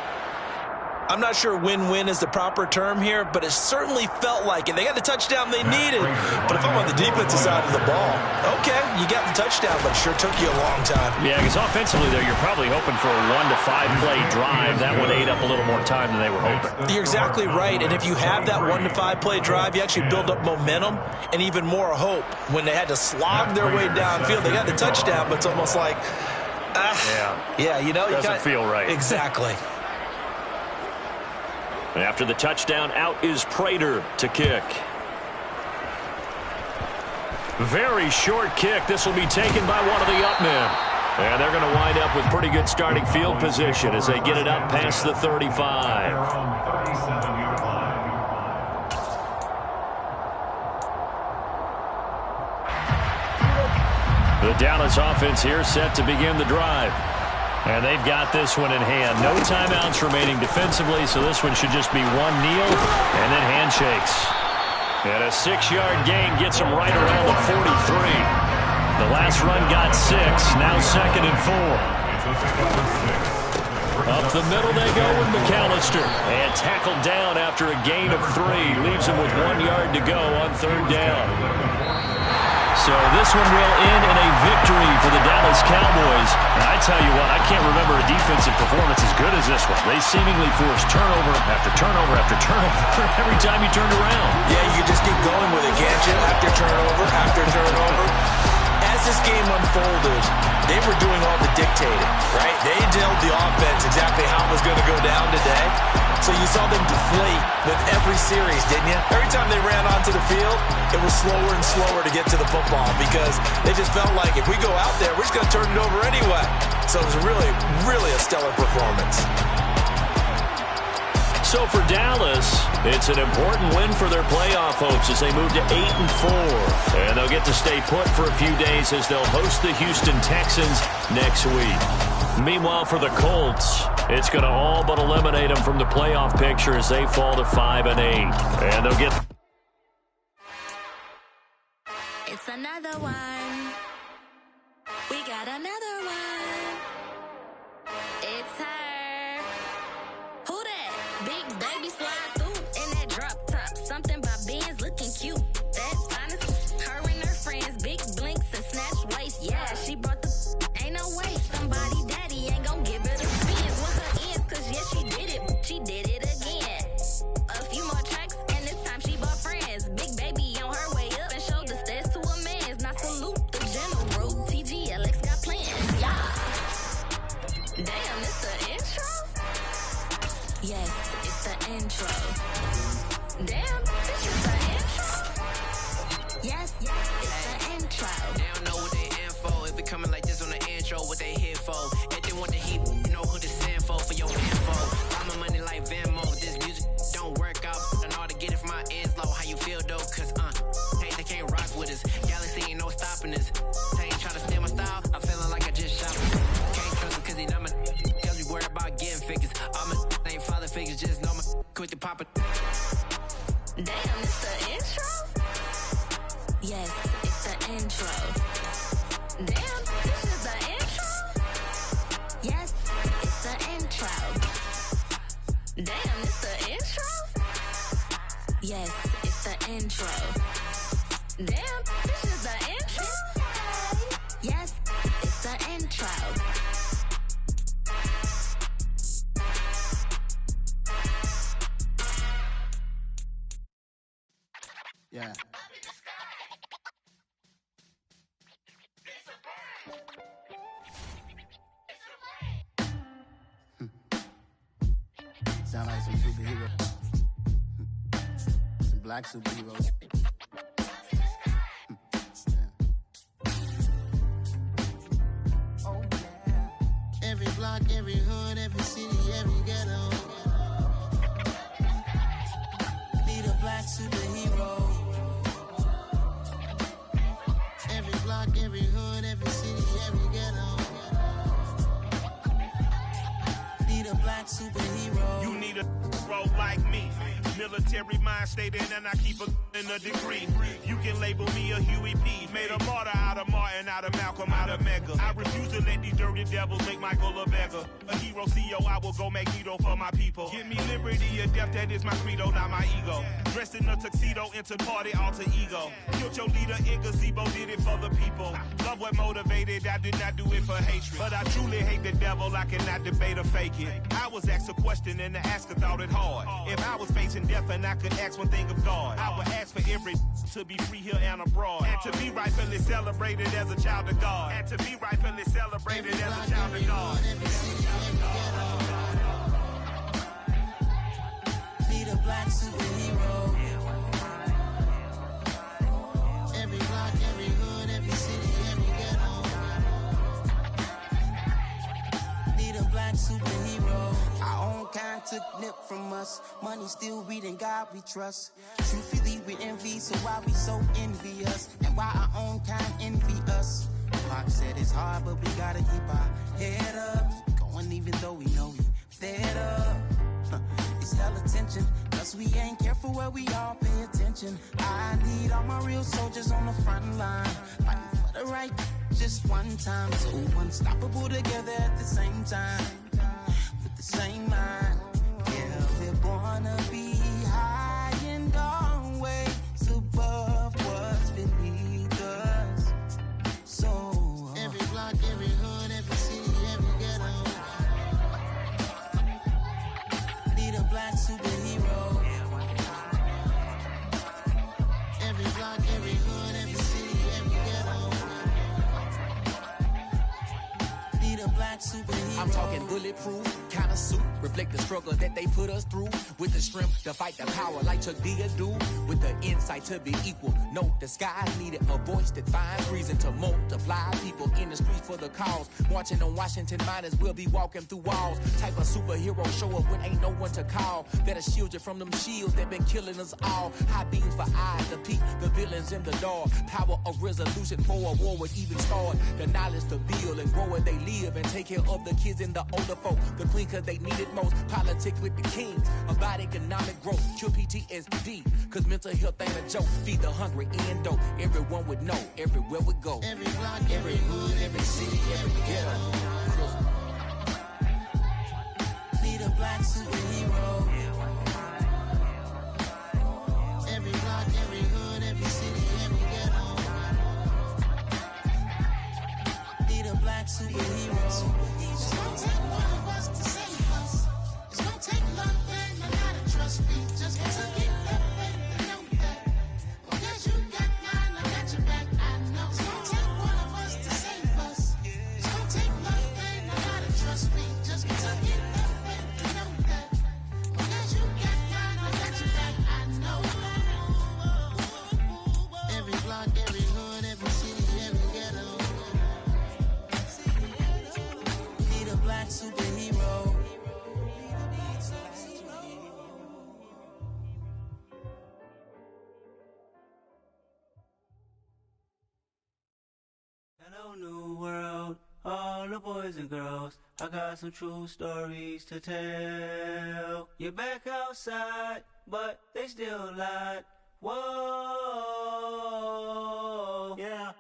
I'm not sure win-win is the proper term here, but it certainly felt like it. They got the touchdown they needed, but if I'm on the defensive side of the ball, okay, you got the touchdown, but it sure took you a long time. Yeah, because offensively there, you're probably hoping for a 1 to 5 play drive. That one ate up a little more time than they were hoping. You're exactly right, and if you have that 1 to 5 play drive, you actually build up momentum and even more hope. When they had to slog their way downfield, they got the touchdown, but it's almost like, you know, doesn't feel right. Exactly. After the touchdown, out is Prater to kick. Very short kick. This will be taken by one of the up men. And they're going to wind up with pretty good starting field position as they get it up past the 35. The Dallas offense here set to begin the drive. And they've got this one in hand. No timeouts remaining defensively, so this one should just be one kneel and then handshakes. And a 6-yard gain gets them right around the 43. The last run got 6, now 2nd and 4. Up the middle they go with McAllister. And tackled down after a gain of 3. Leaves him with 1 yard to go on 3rd down. So this one will end in a victory for the Dallas Cowboys. And I tell you what, I can't remember a defensive performance as good as this one. They seemingly forced turnover after turnover after turnover every time you turned around. Yeah, you can just keep going with it, can't you? After turnover, after turnover. As this game unfolded, they were doing all the dictating, right? They told the offense exactly how it was going to go down today. So you saw them deflate with every series, didn't you? Every time they ran onto the field, it was slower and slower to get to the football because they just felt like if we go out there, we're just going to turn it over anyway. So it was really, really a stellar performance. So for Dallas, it's an important win for their playoff hopes as they move to 8-4. And they'll get to stay put for a few days as they'll host the Houston Texans next week. Meanwhile, for the Colts, it's going to all but eliminate them from the playoff picture as they fall to 5-8. And they'll get... It's another one. We got another one. It's her. Who that? Big baby slide through in that drop top. Something by Benz looking cute. That's honest. Her and her friends, big blinks and snatch waist. Yeah, she brought the... Ain't no way somebody daddy ain't gon' give her the spins with her ends. Cause yeah, she did it. She did it again. A few more tracks and this time she bought friends. Big baby on her way up and showed the stairs to a man's. Now salute the general. TGLX got plans. Yeah. Damn, it's the intro? Yes, it's the intro. Damn, this is the intro? Yes, it's the intro. They don't know what they in for. If it coming like this on the intro, what they here for? If they want the heat, you know who to send for your info. Got my money like Venmo. This music don't work out. I know how to get it from my ends low. How you feel though? Cause hey, they can't rock with us. Galaxy ain't no stopping us. They ain't trying to steal my style. I'm feeling like I just shot. Can't trust him cause he not my. Cause we worry about getting figures. All my ain't father figures. Just know my quit the pop it. Damn, it's the intro? Yes, it's the intro. Damn, this is the intro? Yes, it's the intro. Damn, it's the intro? Yes, it's the intro. Damn, this is the intro? Yes, it's the intro. Yeah. Sound like some superheroes. Some black superheroes. Oh, yeah. Every block, every hood, every city, every ghetto. Need a black superhero. Every block, every hood, every city, every ghetto. Need a black superhero. You need a bro like me. military mind stated, and I keep a in a degree. You can label me a Huey P. Made a martyr out of Martin, out of Malcolm, out of Mega. I refuse to let these dirty devils make Michael a beggar. A hero CEO, I will go Magneto for my people. Give me liberty or death, that is my credo, not my ego. Dressed in a tuxedo, into party, alter ego. Killed your leader in gazebo, did it for the people. Love what motivated, I did not do it for hatred. But I truly hate the devil, I cannot debate or fake it. I was asked a question and the asker thought it hard. If I was facing death and I could ask one thing of God, I would ask for every to be free here and abroad. And to be rightfully celebrated as a child of God. And to be rightfully celebrated as a child of God. Need a black superhero. Every block, every hood, every city, every ghetto. Need a black superhero. Our own kind took nip from us. Money still reading God we trust. Truthfully we envy, so why we so envious? And why our own kind envy us? Pac said it's hard, but we gotta keep our head up. Going even though we know we fed up. It's hella tension, cause we ain't careful where we all pay attention. I need all my real soldiers on the front line, fighting for the right just one time. So unstoppable together at the same time, with the same mind. Yeah, we're born to be high and always above what's beneath us. So every block, every hood, every city, every ghetto. Need a black superhero. Every block, every hood, every city, every ghetto. Need a black superhero. I'm talking bulletproof kind of suit, reflect the struggle that they put us through. With the strength to fight the power like Chuck D do. With the insight to be equal. No, the skies needed a voice that finds reason to multiply. People in the streets for the cause. Marching on Washington, might as well be walking through walls. Type of superhero show up when ain't no one to call. That'll shield you from them shields that been killing us all. High beams for eyes to peek the villains in the dark. Power of resolution for a war would even start. The knowledge to build and grow where they live and take care of the kids and the older folk. The queen cause they need it most. Politics with the kings. About economic growth. Cure PTSD. Cause mental health ain't a joke. Feed the hungry and dope. Everyone would know. Everywhere we go. Every block, every hood, every city, every ghetto. Need a black superhero. Every block, every hood, every city, every ghetto. Need a black superhero. It's gonna take one of us to save us. It's gonna take love and a lot of trust. We just got to get that faith and know that. Oh, yes, you got mine, I got your back, I know. It's gonna take one of us to save us. It's gonna take love and a lot of trust. We just got to get that faith and know that. Oh, yes, you got mine, I got your back, I know. Every block, every hood, every city, every ghetto. Need a black superhero. Hello, new world, all the boys and girls. I got some true stories to tell. You're back outside, but they still lied. Whoa, yeah.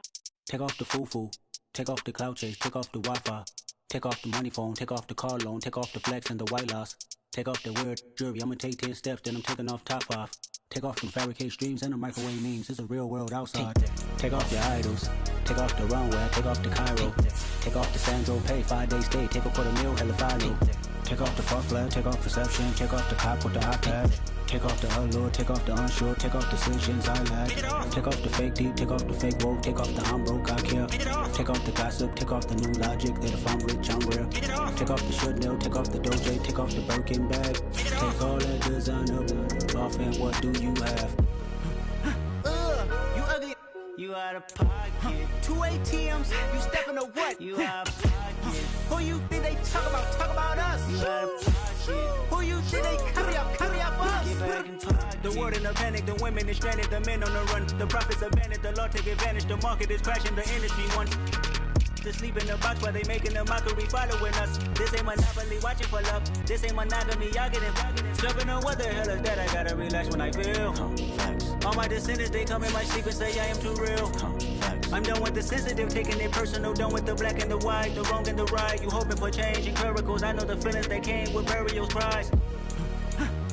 Take off the foo-foo, take off the cloud chase, take off the Wi-Fi. Take off the money phone, take off the car loan, take off the flex and the white loss. Take off the weird jewelry, I'ma take 10 steps, then I'm taking off top 5. Take off them fabricate streams and the microwave memes, it's a real world outside. Take off your idols, take off the runway, take off the Cairo. Take off the Sandro pay, 5-day stay, take a $250,000, hella final. Take off the fuck flag, take off perception, take off the cop with the iPad. Take off the allure, take off the unsure, take off decisions I lack. Take off the fake deep, take off the fake woke, take off the I'm broke, I care. Take off the gossip, take off the new logic, that if I'm rich, I'm real. Take off the Chanel, take off the Doja, take off the Birkin bag. Take all that designer off and what do you have? You ugly. You out of pocket. 2 ATMs, you stepping to what? You out of pocket. Who you think they talk about? Talk about us. You out of pocket. Who you think they carry up for us? Get back in pocket. The world in a panic, the women is stranded, the men on the run. The profits abandoned, the law take advantage. The market is crashing, the industry wants to sleep in the box while they making a mockery following us. This ain't monopoly, watching for love. This ain't monogamy, y'all getting jumping on what the hell is that? I gotta relax. facts when I feel. All my descendants, they come in my sleep and say I am too real. I'm done with the sensitive, taking it personal, done with the black and the white, the wrong and the right. You hoping for change and miracles, I know the feelings that came with burial cries.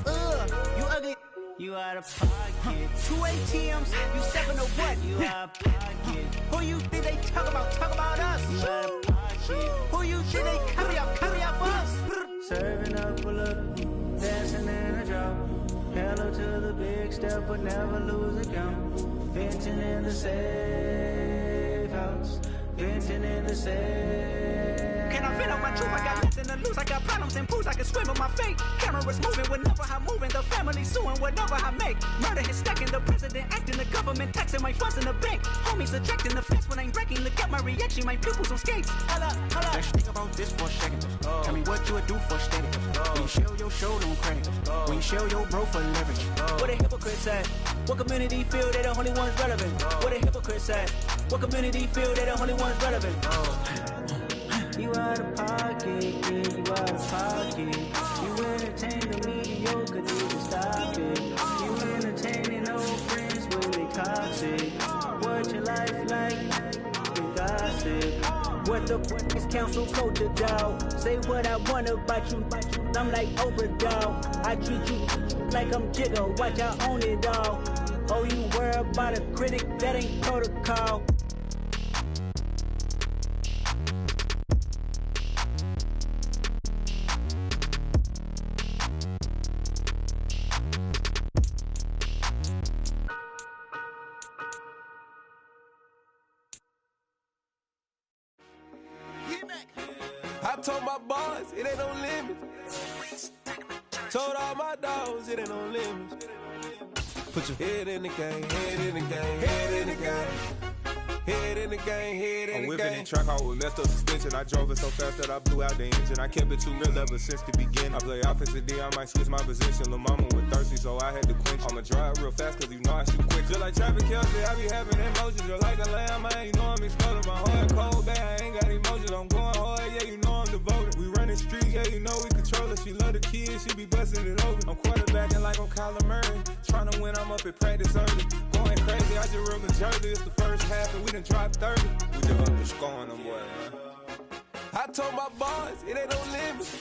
You ugly, you out of pocket. 2 ATMs, you stepping to what? You out of pocket. Who you think they talk about us? You out of pocket. Who you think they carry up for us? Serving up a look, dancing in a drop. Hello to the big step, but never lose a count. Venting in the safe house, venting in the safe. Can I feel out my truth? I got nothing to lose. I got problems and pools. I can swim with my fate. Cameras moving whenever I'm moving. The family suing whatever I make. Murder is stacking. The president acting. The government taxing my funds in the bank. Homies subtracting the fence when I'm breaking. Look at my reaction. My pupils on skates. Holla. Let's think about this for a second. Tell me what you would do for status. When you show your show, don't crack. When you show your bro for leverage. What a hypocrite at? What community feel they the only ones relevant? What a hypocrite at? What community feel they the only ones relevant? You out of pocket, yeah, you out of pocket. You entertain the mediocre, need to stop it. You entertaining old friends when they toxic. What your life like? You gossip. What the fuck is council culture, dog? Say what I want about you. I'm like Oprah, dog. I treat you like I'm Jigga. Watch, I own it all. Oh, you worry about a critic? That ain't protocol. I told my boss, it ain't no limits. Told all my dogs, it ain't no limits. Put your head in the game, head in the game, head in the game. Head in the game, head in the game. I'm whipping the track out with messed up suspension. I drove it so fast that I blew out the engine. I kept it too real ever since the beginning. I play offensive D, I might switch my position. Lil' mama was thirsty, so I had to quench. I'ma drive real fast, cause you know I shoot quick. Just like traffic Kelsey, I be having emotions. Just like a lamb, man, you know I'm exploding. My heart cold, bad, I ain't got emotions. I'm going hard, yeah, you know I'm devoted. We running streets, yeah, you know we control it. She love the kids, she be busting it over. I'm quarterbacking like I'm Kyler Murray. Trying to win, I'm up at practice early. Going crazy, I just real the jersey. It's the first half, and we done dropped 30. We just underscoring them, boy, man. I told my boys, it ain't no limits.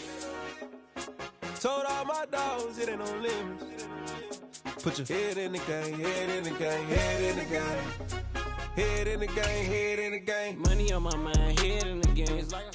Told all my dogs, it ain't no limits. Put your head in the game, head in the game, head in the game. Head in the game, head in the game. Money on my mind, head in the game. It's like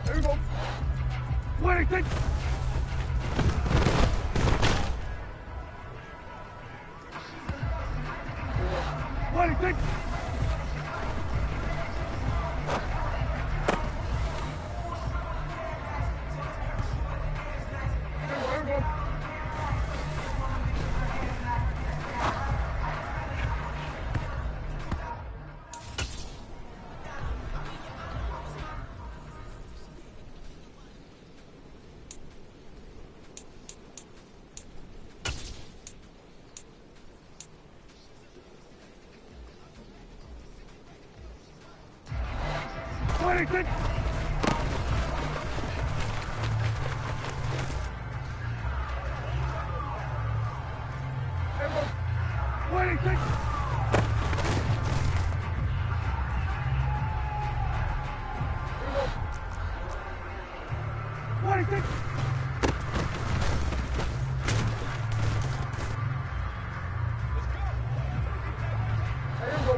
There you go. What do you think? What do you think? There you go. What do you think? What do you think? What do you think? There you go.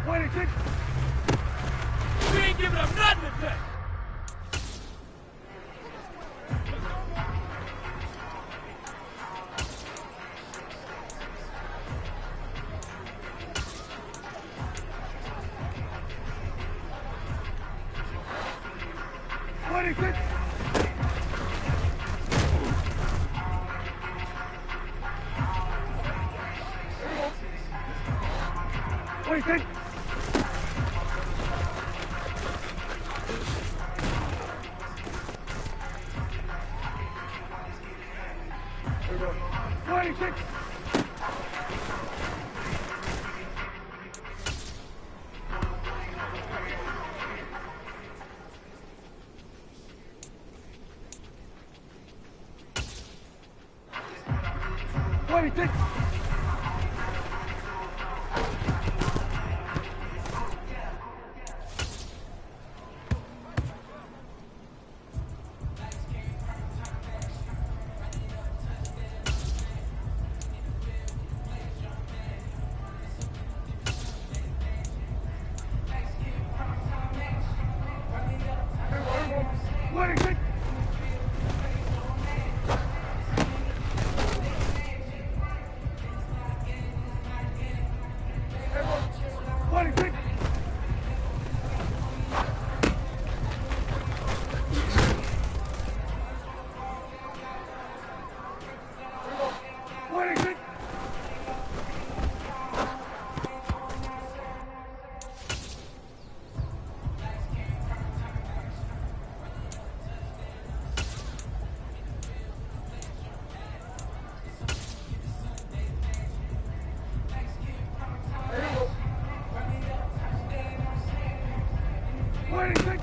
What do you think? We ain't giving them nothing today. 26. 26. 26. 26. 26. 26. 26. 26. 26. 26.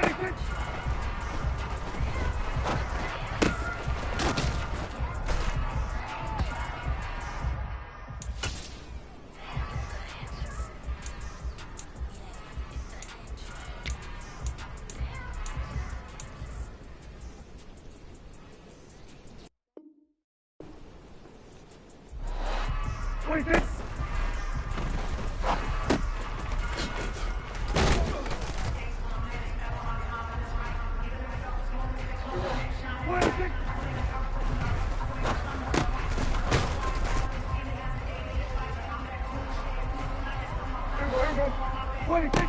26. 26. 26. 26. 26.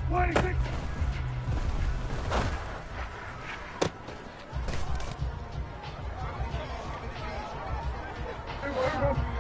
26. Here we go, here we go.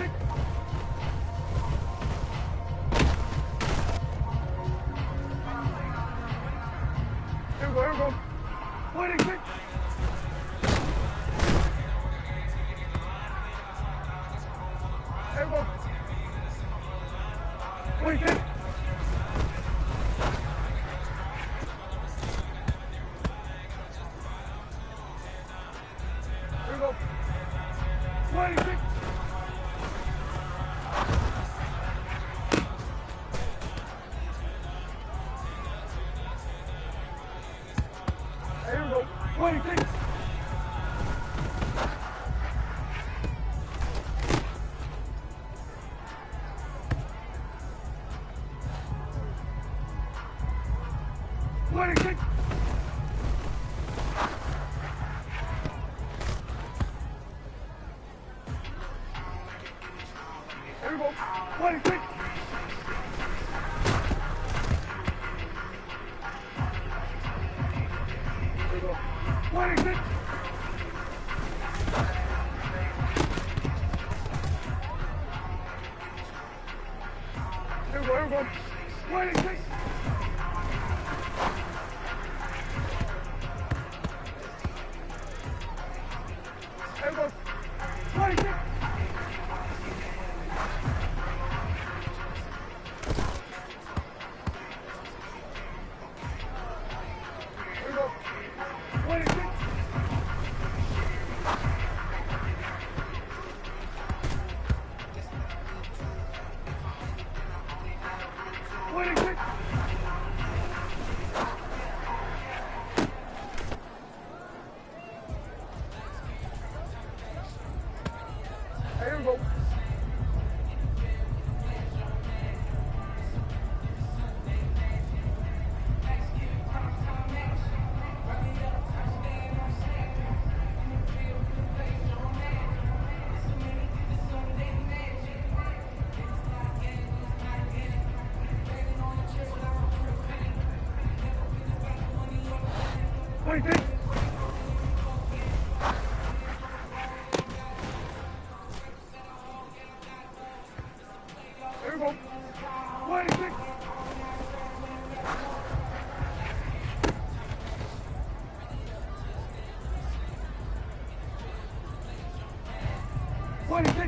26. Here we go. 26. Here we go. 26.